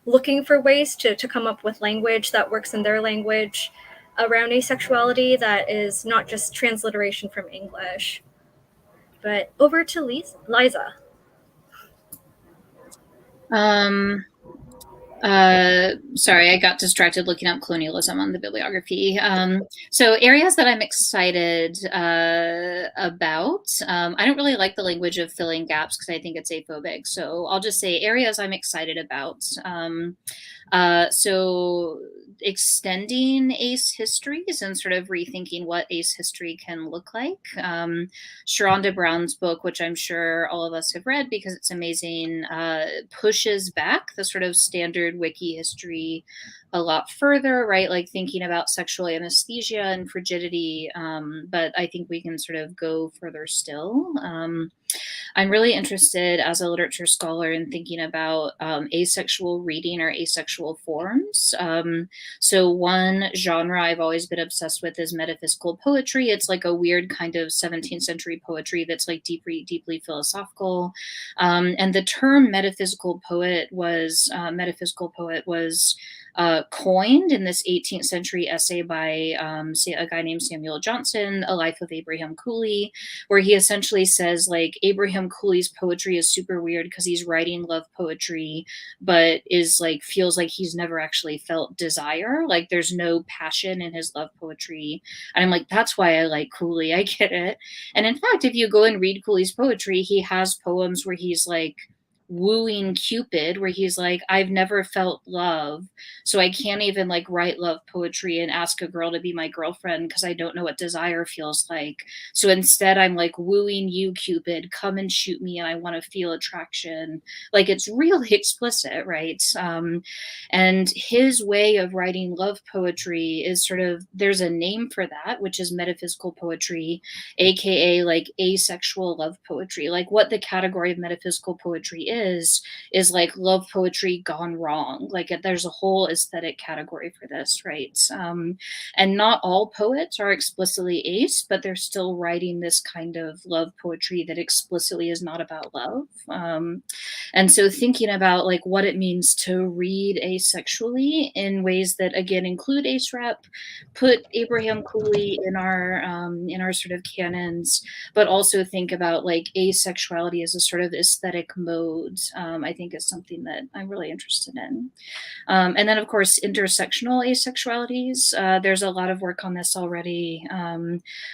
looking for ways to come up with language that works in their language around asexuality that is not just transliteration from English. But over to Liza. Sorry, I got distracted looking up colonialism on the bibliography. So areas that I'm excited about, I don't really like the language of filling gaps because I think it's aphobic. So I'll just say areas I'm excited about. So extending ACE histories and sort of rethinking what ACE history can look like. Sharonda Brown's book, which I'm sure all of us have read because it's amazing, pushes back the sort of standard weird wiki history a lot further, right? Like thinking about sexual anesthesia and frigidity. But I think we can sort of go further still. I'm really interested as a literature scholar in thinking about asexual reading or asexual forms. So one genre I've always been obsessed with is metaphysical poetry. It's like a weird kind of 17th century poetry that's like deeply, deeply philosophical. And the term metaphysical poet was coined in this 18th century essay by a guy named Samuel Johnson, A Life of Abraham Cooley, where he essentially says like Abraham Cooley's poetry is super weird because he's writing love poetry, but is like feels like he's never actually felt desire. Like there's no passion in his love poetry. And I'm like, that's why I like Cooley. I get it. And in fact, if you go and read Cooley's poetry, he has poems where he's like wooing Cupid, where he's like, I've never felt love, so I can't even like write love poetry and ask a girl to be my girlfriend because I don't know what desire feels like. So instead I'm like wooing you, Cupid, come and shoot me and I want to feel attraction. Like it's really explicit, right? And his way of writing love poetry is sort of, there's a name for that, which is metaphysical poetry, aka like asexual love poetry. Like what the category of metaphysical poetry is like love poetry gone wrong. Like there's a whole aesthetic category for this, right? And not all poets are explicitly ace, but they're still writing this kind of love poetry that explicitly is not about love. And so thinking about like what it means to read asexually in ways that again include ace rep, put Abraham Cooley in our sort of canons, but also think about like asexuality as a sort of aesthetic mode, I think is something that I'm really interested in. And then, of course, intersectional asexualities. There's a lot of work on this already,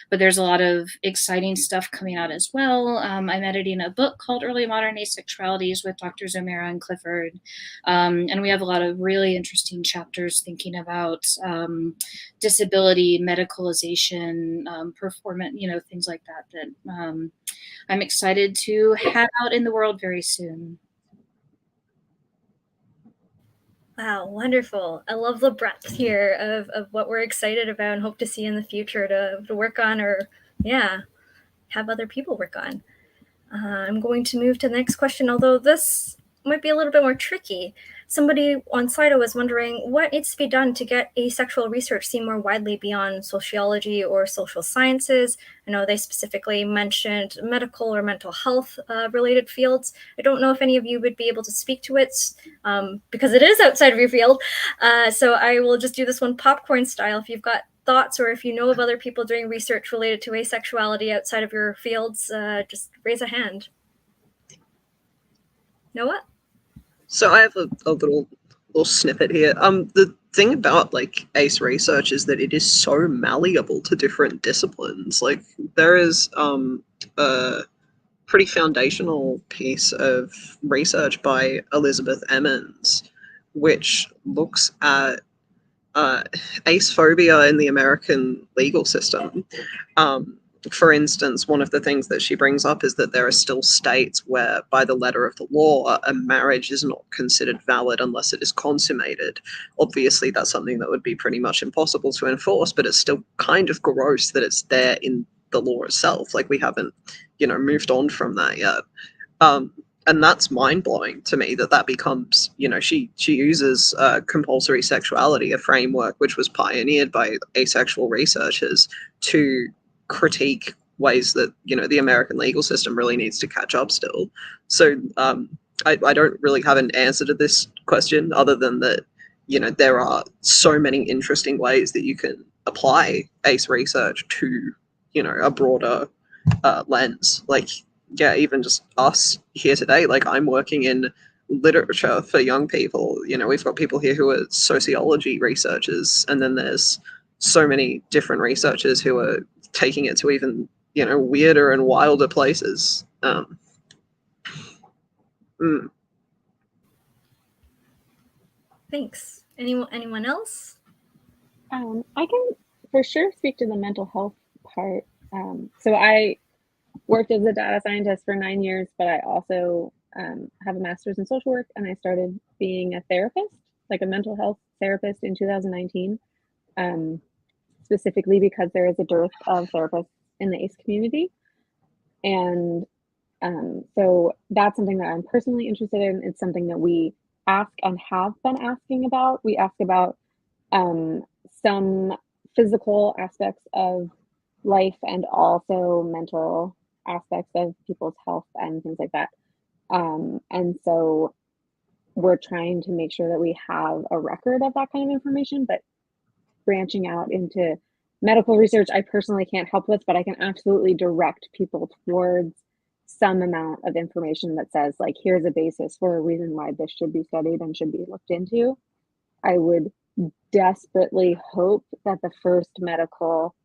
but there's a lot of exciting stuff coming out as well. I'm editing a book called Early Modern Asexualities with Drs. O'Mara and Clifford. And we have a lot of really interesting chapters thinking about disability, medicalization, performance, things like that, that I'm excited to have out in the world very soon. Wow, wonderful. I love the breadth here of what we're excited about and hope to see in the future to work on or, have other people work on. I'm going to move to the next question, although this might be a little bit more tricky. Somebody on Slido was wondering what needs to be done to get asexual research seen more widely beyond sociology or social sciences. I know they specifically mentioned medical or mental health related fields. I don't know if any of you would be able to speak to it because it is outside of your field. So I will just do this one popcorn style. If you've got thoughts or if you know of other people doing research related to asexuality outside of your fields, just raise a hand. Noah? So I have a little snippet here. The thing about like ACE research is that it is so malleable to different disciplines. Like there is a pretty foundational piece of research by Elizabeth Emmons, which looks at ace phobia in the American legal system. For instance, one of the things that she brings up is that there are still states where, by the letter of the law, a marriage is not considered valid unless it is consummated. Obviously, that's something that would be pretty much impossible to enforce, but it's still kind of gross that it's there in the law itself. Like we haven't, moved on from that yet. And that's mind-blowing to me that becomes, she uses compulsory sexuality, a framework which was pioneered by asexual researchers to critique ways that, the American legal system really needs to catch up still. So I don't really have an answer to this question other than that, there are so many interesting ways that you can apply ACE research to, a broader lens. Like, yeah, even just us here today, like I'm working in literature for young people. We've got people here who are sociology researchers, and then there's so many different researchers who are taking it to even, weirder and wilder places. Thanks. Anyone else? I can for sure speak to the mental health part. So I worked as a data scientist for 9 years, but I also have a master's in social work, and I started being a therapist. like a mental health therapist in 2019, specifically because there is a dearth of therapists in the ACE community. And so that's something that I'm personally interested in. It's something that we ask and have been asking about. We ask about some physical aspects of life and also mental aspects of people's health and things like that. And so we're trying to make sure that we have a record of that kind of information, but branching out into medical research, I personally can't help with, but I can absolutely direct people towards some amount of information that says, like, here's a basis for a reason why this should be studied and should be looked into. I would desperately hope that the first medical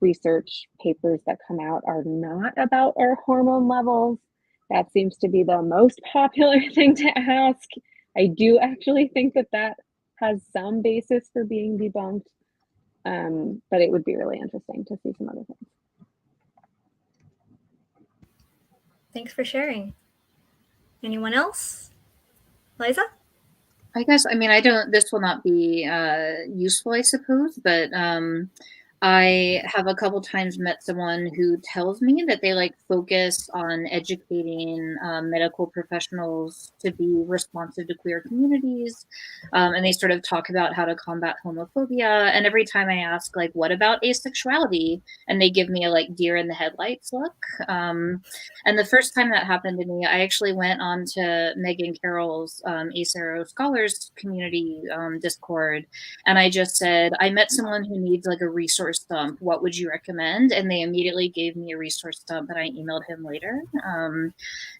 research papers that come out are not about our hormone levels. That seems to be the most popular thing to ask. I do actually think that that has some basis for being debunked, but it would be really interesting to see some other things. Thanks for sharing. Anyone else? Liza? I guess, I mean, this will not be useful, I suppose, but I have a couple times met someone who tells me that they like focus on educating medical professionals to be responsive to queer communities. And they sort of talk about how to combat homophobia. And every time I ask, like, what about asexuality? And they give me a like deer in the headlights look. And the first time that happened to me, I actually went on to Megan Carroll's Asexual Scholars community Discord. And I just said, I met someone who needs like a resource dump. What would you recommend? And they immediately gave me a resource dump, and I emailed him later.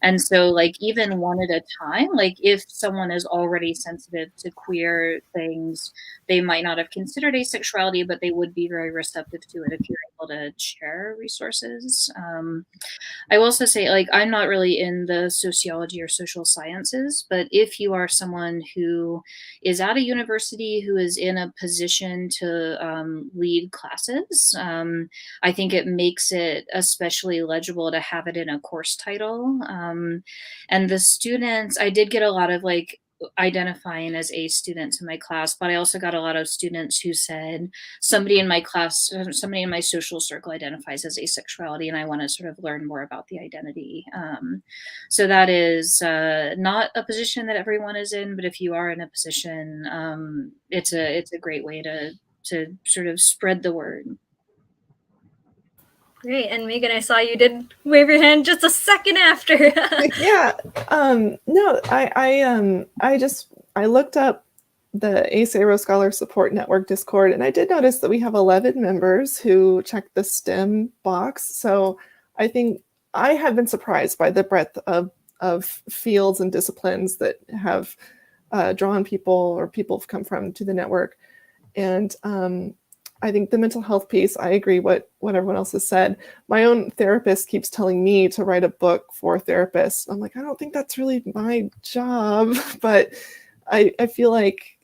And so, like, even one at a time, like if someone is already sensitive to queer things, they might not have considered asexuality, but they would be very receptive to it if you're able to share resources. I will also say, like, I'm not really in the sociology or social sciences, but if you are someone who is at a university who is in a position to lead classes, I think it makes it especially legible to have it in a course title. And the students, I did get a lot of like identifying as a student in my class, but I also got a lot of students who said somebody in my class, somebody in my social circle identifies as asexuality, and I want to sort of learn more about the identity. So that is not a position that everyone is in, but if you are in a position, it's a great way to sort of spread the word. Great. And Megan, I saw you did wave your hand just a second after. Yeah. No, I looked up the Asexual Scholar Support Network Discord, and I did notice that we have 11 members who checked the STEM box. So I think I have been surprised by the breadth of fields and disciplines that have drawn people, or people have come from, to the network. And I think the mental health piece, I agree what everyone else has said. My own therapist keeps telling me to write a book for therapists. I'm like, I don't think that's really my job, but I feel like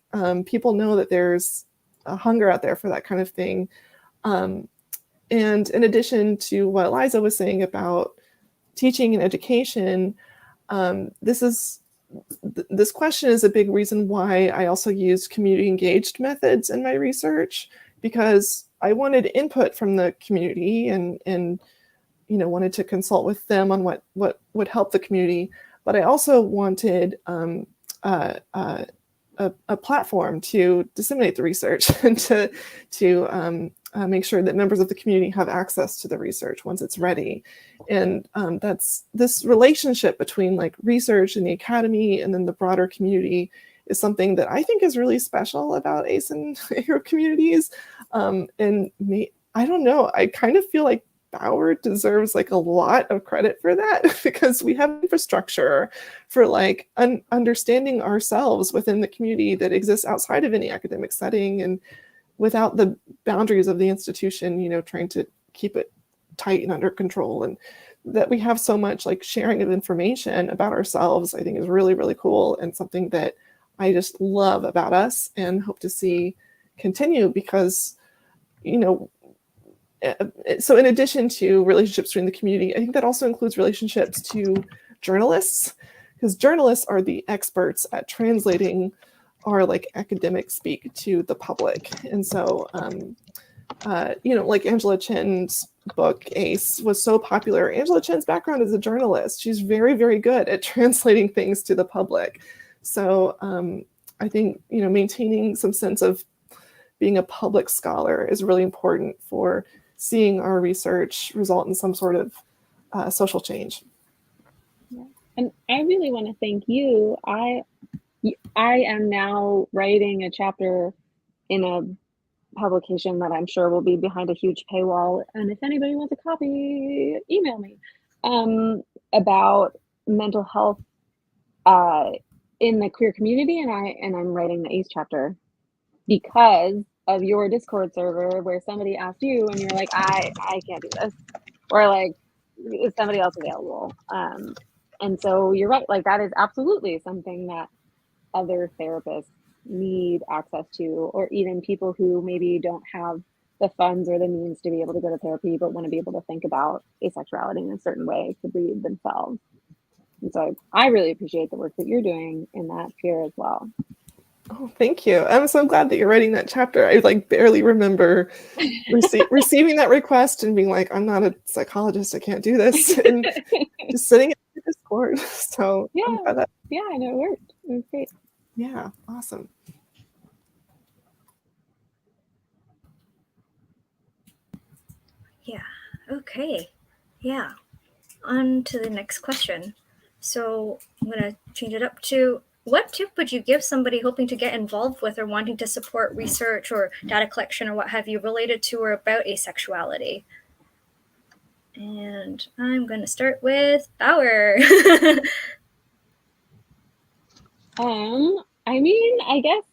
people know that there's a hunger out there for that kind of thing. And in addition to what Liza was saying about teaching and education, this question is a big reason why I also used community engaged methods in my research, because I wanted input from the community and wanted to consult with them on what would help the community. But I also wanted a platform to disseminate the research and to make sure that members of the community have access to the research once it's ready. And that's this relationship between like research and the academy and then the broader community is something that I think is really special about ACE and ARO communities. And I don't know, I kind of feel like Bauer deserves like a lot of credit for that, because we have infrastructure for like understanding ourselves within the community that exists outside of any academic setting and without the boundaries of the institution, trying to keep it tight and under control. And that we have so much like sharing of information about ourselves, I think is really, really cool, and something that I just love about us and hope to see continue, because, so in addition to relationships between the community, I think that also includes relationships to journalists, because journalists are the experts at translating are like academic speak to the public. And so, you know, like Angela Chen's book, ACE, was so popular. Angela Chen's background is a journalist. She's very, very good at translating things to the public. So I think, you know, maintaining some sense of being a public scholar is really important for seeing our research result in some sort of social change. Yeah. And I really want to thank you. I am now writing a chapter in a publication that I'm sure will be behind a huge paywall. And if anybody wants a copy, email me, about mental health in the queer community. And I'm writing the ACE chapter because of your Discord server where somebody asked you and you're like, I can't do this. Or like, is somebody else available? And so you're right, like that is absolutely something that other therapists need access to, or even people who maybe don't have the funds or the means to be able to go to therapy, but want to be able to think about asexuality in a certain way to read themselves. And so I really appreciate the work that you're doing in that sphere as well. Oh, thank you. I'm so glad that you're writing that chapter. I like barely remember receiving that request and being like, I'm not a psychologist, I can't do this, and just sitting in the Discord. So yeah, I'm glad that, yeah, I know it worked. It was great. yeah, awesome. Yeah. Okay. Yeah. On to the next question. So I'm going to change it up to, what tip would you give somebody hoping to get involved with or wanting to support research or data collection or what have you related to or about asexuality? And I'm going to start with Bauer. I mean, I guess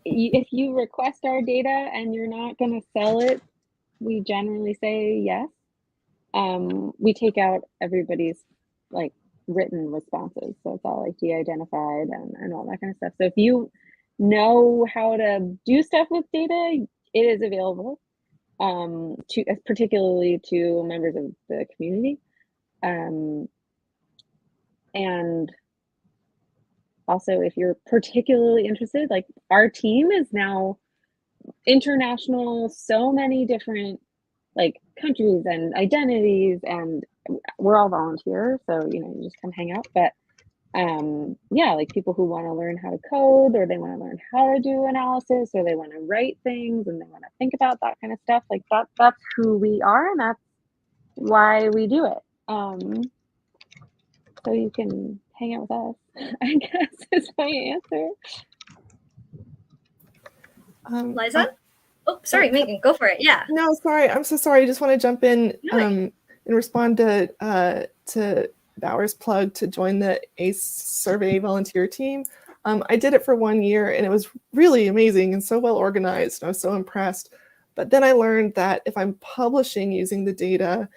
if you request our data and you're not going to sell it, we generally say yes. We take out everybody's like written responses, so it's all like de-identified and all that kind of stuff. So if you know how to do stuff with data, it is available, particularly to members of the community, and also if you're particularly interested, like our team is now international, so many different like countries and identities, and we're all volunteers, so you know, you just come hang out. But yeah, like people who want to learn how to code, or they want to learn how to do analysis, or they want to write things and they want to think about that kind of stuff, like that's who we are, and that's why we do it. So you can hang out with us, I guess is my answer. Liza? Oh, sorry, Megan, go for it. Yeah. No, sorry. I'm so sorry. I just want to jump in and respond to Bauer's plug to join the ACE survey volunteer team. I did it for 1 year and it was really amazing and so well organized. I was so impressed. But then I learned that if I'm publishing using the data,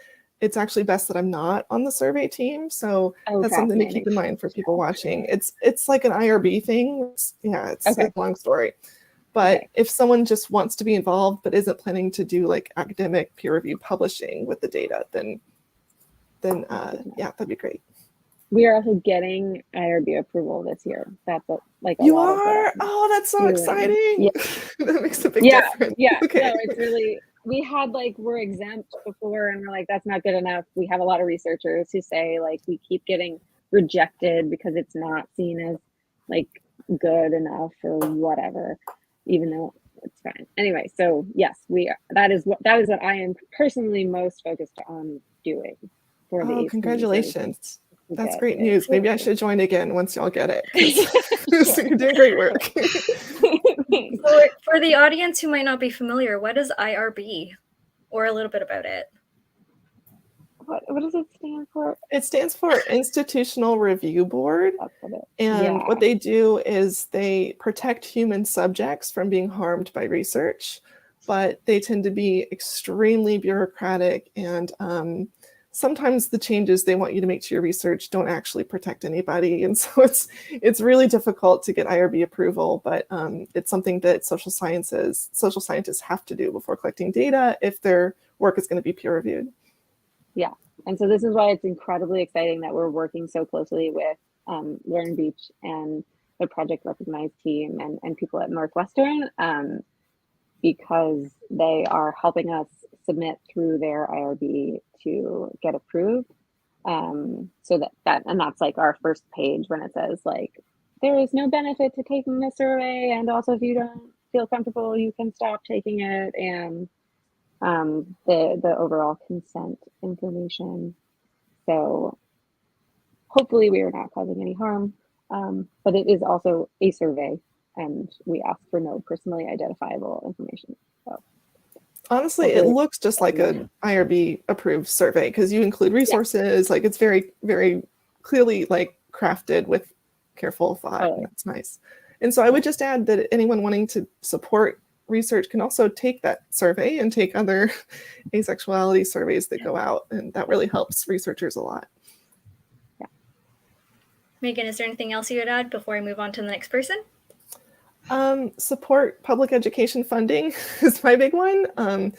it's actually best that I'm not on the survey team. So that's something to keep in mind for people watching. It's like an IRB thing. It's a long story. But if someone just wants to be involved but isn't planning to do like academic peer review publishing with the data, then yeah, that'd be great. We are also getting IRB approval this year. That's like a you lot are? Of oh, that's so exciting. Yeah. That makes a big difference. Yeah. Okay. No, it's really, we had like, we're exempt before and we're like, that's not good enough. We have a lot of researchers who say like, we keep getting rejected because it's not seen as like good enough or whatever, even though it's fine. Anyway, so yes, that is what I am personally most focused on doing for the ACE congratulations. That's great news. Maybe I should join again once y'all get it. So you're doing great work. For the audience who might not be familiar, what is IRB, or a little bit about it? What does it stand for? It stands for Institutional Review Board. And what they do is they protect human subjects from being harmed by research, but they tend to be extremely bureaucratic, and sometimes the changes they want you to make to your research don't actually protect anybody. And so it's really difficult to get IRB approval, but it's something that social scientists have to do before collecting data if their work is going to be peer reviewed. Yeah, and so this is why it's incredibly exciting that we're working so closely with Learn Beach and the project recognized team and people at Northwestern, because they are helping us submit through their IRB to get approved. So that's like our first page when it says like, there is no benefit to taking the survey, and also if you don't feel comfortable, you can stop taking it, and the overall consent information. So hopefully we are not causing any harm, but it is also a survey, and we ask for no personally identifiable information. So honestly, it looks just like an IRB approved survey because you include resources. Like it's very, very clearly like crafted with careful thought. Totally. That's nice. And so I would just add that anyone wanting to support research can also take that survey and take other asexuality surveys that go out, and that really helps researchers a lot. Yeah. Megan, is there anything else you would add before I move on to the next person? Support public education funding is my big one.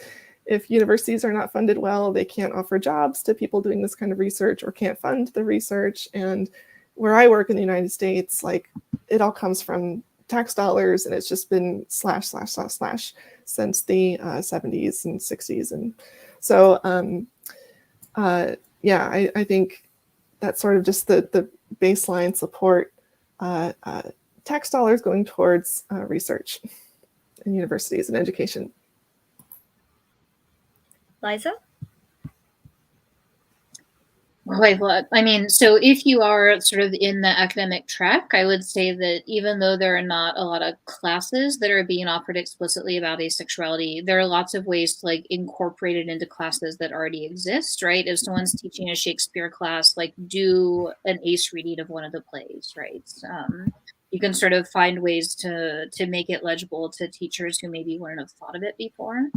If universities are not funded well, they can't offer jobs to people doing this kind of research or can't fund the research. And where I work in the United States, like it all comes from tax dollars, and it's just been slash since the 70s and 60s. And so, I think that's sort of just the baseline support, tax dollars going towards research in universities and education. Liza? Well, I mean, so if you are sort of in the academic track, I would say that even though there are not a lot of classes that are being offered explicitly about asexuality, there are lots of ways to like incorporate it into classes that already exist, right? If someone's teaching a Shakespeare class, like do an ace reading of one of the plays, right? You can sort of find ways to make it legible to teachers who maybe wouldn't have thought of it before.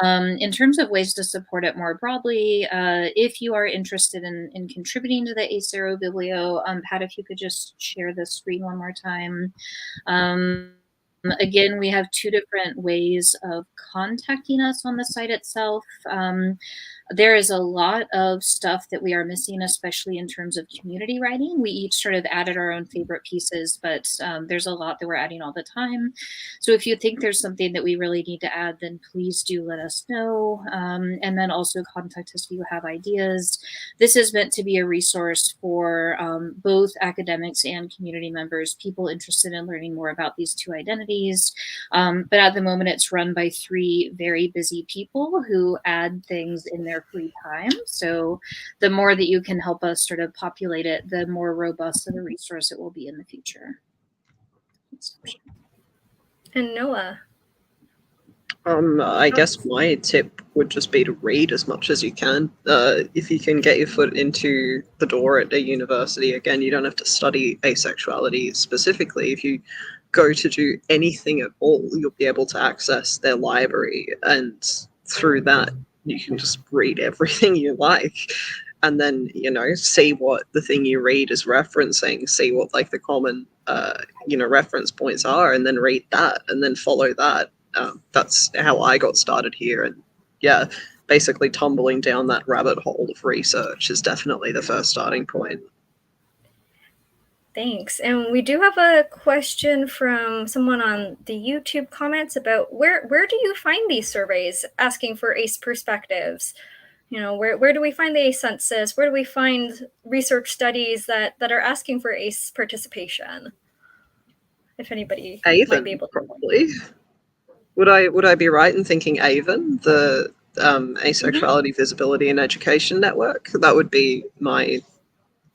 In terms of ways to support it more broadly, if you are interested in contributing to the Acero Biblio, Pat, if you could just share the screen one more time. Again, we have two different ways of contacting us on the site itself. There is a lot of stuff that we are missing, especially in terms of community writing. We each sort of added our own favorite pieces, but there's a lot that we're adding all the time. So if you think there's something that we really need to add, then please do let us know. And then also contact us if you have ideas. This is meant to be a resource for both academics and community members, people interested in learning more about these two identities. But at the moment, it's run by 3 very busy people who add things in their free time. So the more that you can help us sort of populate it, the more robust of a resource it will be in the future. And Noah? I guess my tip would just be to read as much as you can. If you can get your foot into the door at a university, again, you don't have to study asexuality specifically. If you go to do anything at all, you'll be able to access their library, and through that, you can just read everything you like. And then, see what the thing you read is referencing, see what like the common, reference points are, and then read that, and then follow that. That's how I got started here. And yeah, basically tumbling down that rabbit hole of research is definitely the first starting point. Thanks. And we do have a question from someone on the YouTube comments about where do you find these surveys asking for ACE perspectives? Where do we find the ACE census? Where do we find research studies that are asking for ACE participation? If anybody might be able to. Probably. Would I be right in thinking AVEN, the Asexuality Visibility and Education Network? That would be my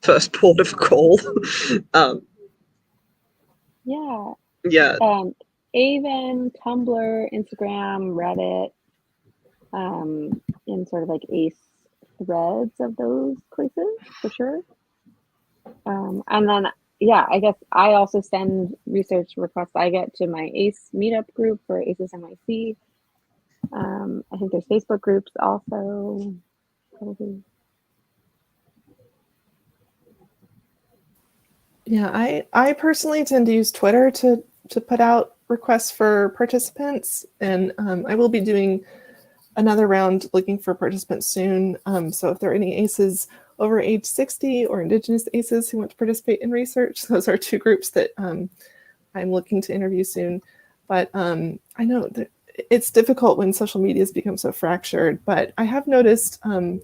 first port of call. Yeah. AVEN, Tumblr, Instagram, Reddit, in sort of like ACE threads of those places for sure. And then, I guess I also send research requests I get to my ACE meetup group for ACES NYC. I think there's Facebook groups also, probably. Yeah, I personally tend to use Twitter to put out requests for participants, and I will be doing another round looking for participants soon. So if there are any ACEs over age 60 or Indigenous ACEs who want to participate in research. Those are 2 groups that I'm looking to interview soon. But I know that it's difficult when social media has become so fractured, but I have noticed, am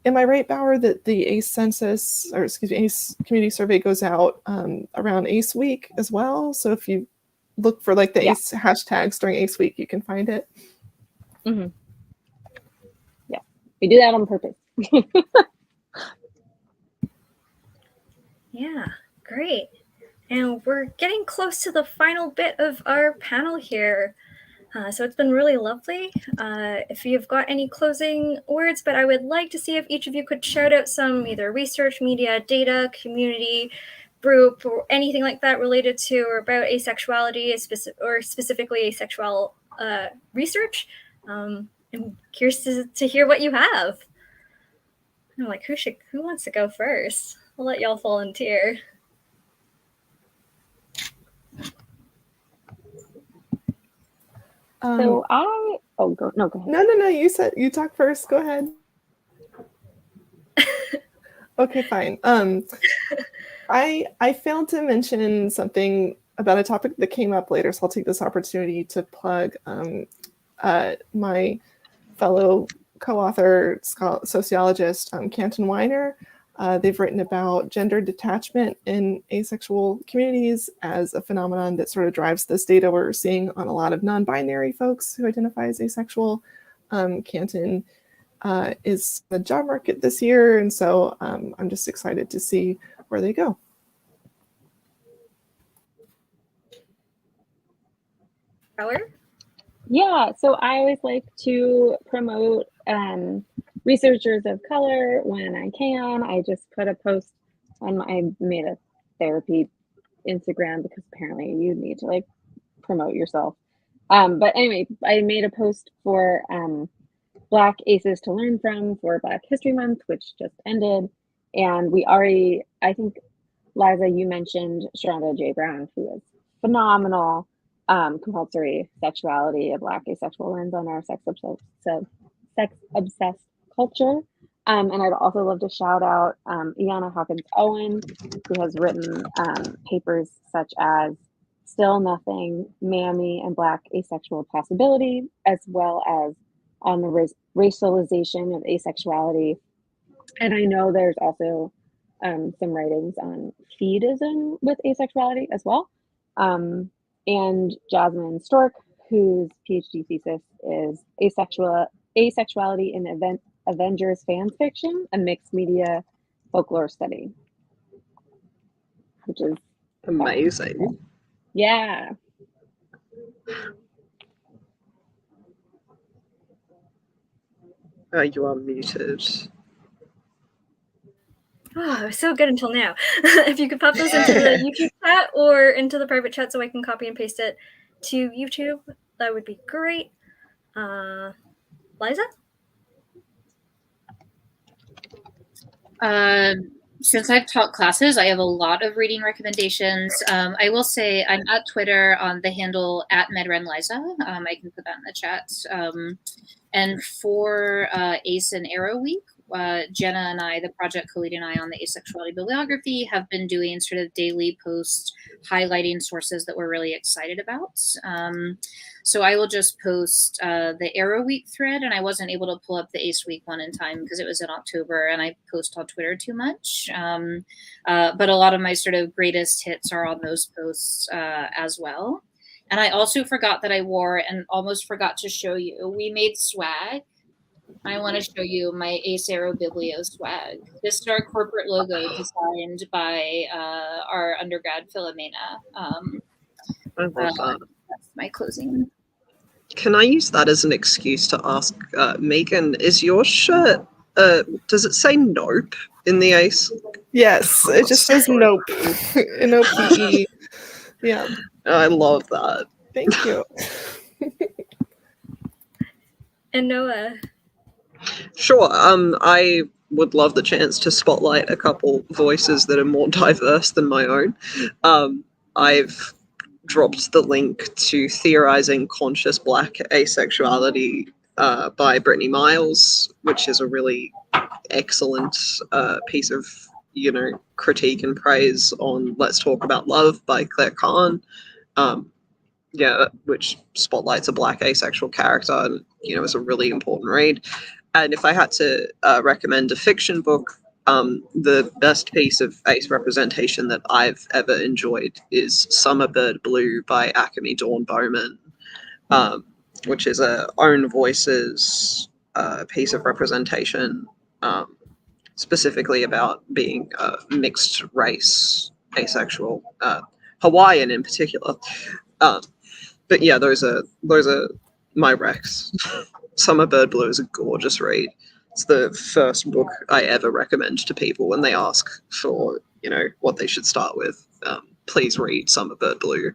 I right, Bauer, that the ACE census, or excuse me, ACE community survey goes out around ACE week as well? So if you look for like the ACE hashtags during ACE week, you can find it. Mm-hmm. Yeah, we do that on purpose. Yeah, great. And we're getting close to the final bit of our panel here. So it's been really lovely. If you've got any closing words, but I would like to see if each of you could shout out some either research, media, data, community, group, or anything like that related to or about asexuality, or specifically asexual research. I'm curious to hear what you have. I'm like, who wants to go first? I'll let y'all volunteer. So go ahead. No, you talk first, go ahead. Okay, fine. I failed to mention something about a topic that came up later, so I'll take this opportunity to plug my fellow co-author sociologist, Canton Weiner. They've written about gender detachment in asexual communities as a phenomenon that sort of drives this data we're seeing on a lot of non-binary folks who identify as asexual. Canton is the job market this year, and so I'm just excited to see where they go. Howard? Yeah, so I always like to promote researchers of color when I can. I just put a post on I made a therapy Instagram because apparently you need to like promote yourself. But anyway, I made a post for Black ACEs to learn from for Black History Month, which just ended. And we already, I think, Liza, you mentioned Sharonda J. Brown, who is phenomenal. Compulsory sexuality, a Black asexual lens on our sex-obsessed culture. And I'd also love to shout out Iana Hawkins-Owen, who has written papers such as Still Nothing, Mammy, and Black Asexual Possibility, as well as on the racialization of asexuality. And I know there's also some writings on feedism with asexuality as well. And Jasmine Stork, whose PhD thesis is Asexuality in Avengers fan fiction, a mixed media folklore study, which is amazing. Fun. Yeah. You are muted. Oh, it was so good until now. If you could pop those into the YouTube chat or into the private chat so I can copy and paste it to YouTube, that would be great. Liza? Since I've taught classes, I have a lot of reading recommendations. I will say I'm at Twitter on the handle @MedRenLiza. I can put that in the chat. And for ACE and Arrow Week, Jenna and I, the project co-lead and I on the asexuality bibliography, have been doing sort of daily posts highlighting sources that we're really excited about. So I will just post the Arrow Week thread, and I wasn't able to pull up the ACE Week one in time because it was in October and I post on Twitter too much. But a lot of my sort of greatest hits are on those posts as well. And I also forgot that I wore and almost forgot to show you. We made swag. I want to show you my Ace Arrow Biblio swag. This is our corporate logo designed by our undergrad Philomena. I love that. That's my closing. Can I use that as an excuse to ask Megan, is your shirt, does it say nope in the ACE? Yes, it just says nope. N-O-P-E. Yeah. I love that. Thank you. And Noah? Sure. I would love the chance to spotlight a couple voices that are more diverse than my own. I've dropped the link to Theorizing Conscious Black Asexuality by Brittany Miles, which is a really excellent piece of, critique and praise on Let's Talk About Love by Claire Kahn. Which spotlights a Black asexual character, and is a really important read. And if I had to recommend a fiction book, the best piece of ace representation that I've ever enjoyed is Summer Bird Blue by Akemi Dawn Bowman, which is a own voices piece of representation, specifically about being mixed race asexual, Hawaiian in particular. But yeah, those are my recs. Summer Bird Blue is a gorgeous read. It's the first book I ever recommend to people when they ask for, what they should start with. Please read Summer Bird Blue.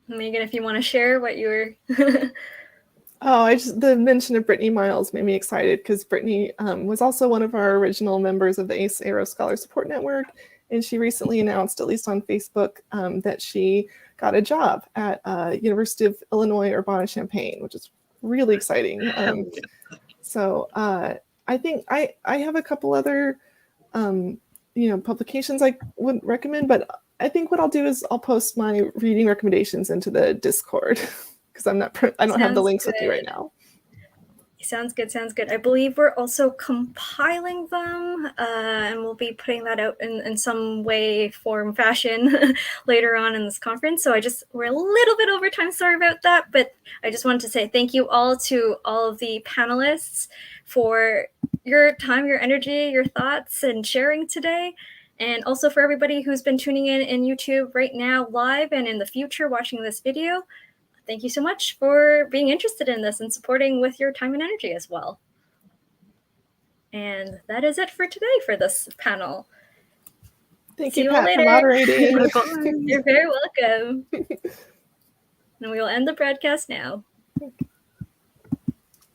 Megan, if you want to share what you were... The mention of Brittany Miles made me excited because Brittany was also one of our original members of the ACE Aero Scholar Support Network, and she recently announced, at least on Facebook, that she got a job at University of Illinois Urbana-Champaign, which is really exciting. So I think I have a couple other publications I would recommend, but I think what I'll do is I'll post my reading recommendations into the Discord because I don't have the links with you right now. Sounds good. I believe we're also compiling them, and we'll be putting that out in some way, form, fashion later on in this conference. So we're a little bit over time. Sorry about that. But I just wanted to say thank you all to all of the panelists for your time, your energy, your thoughts, and sharing today. And also for everybody who's been tuning in YouTube right now live and in the future watching this video. Thank you so much for being interested in this and supporting with your time and energy as well. And that is it for today for this panel. Thank you, Pat, for moderating. You're very welcome. And we will end the broadcast now. Okay.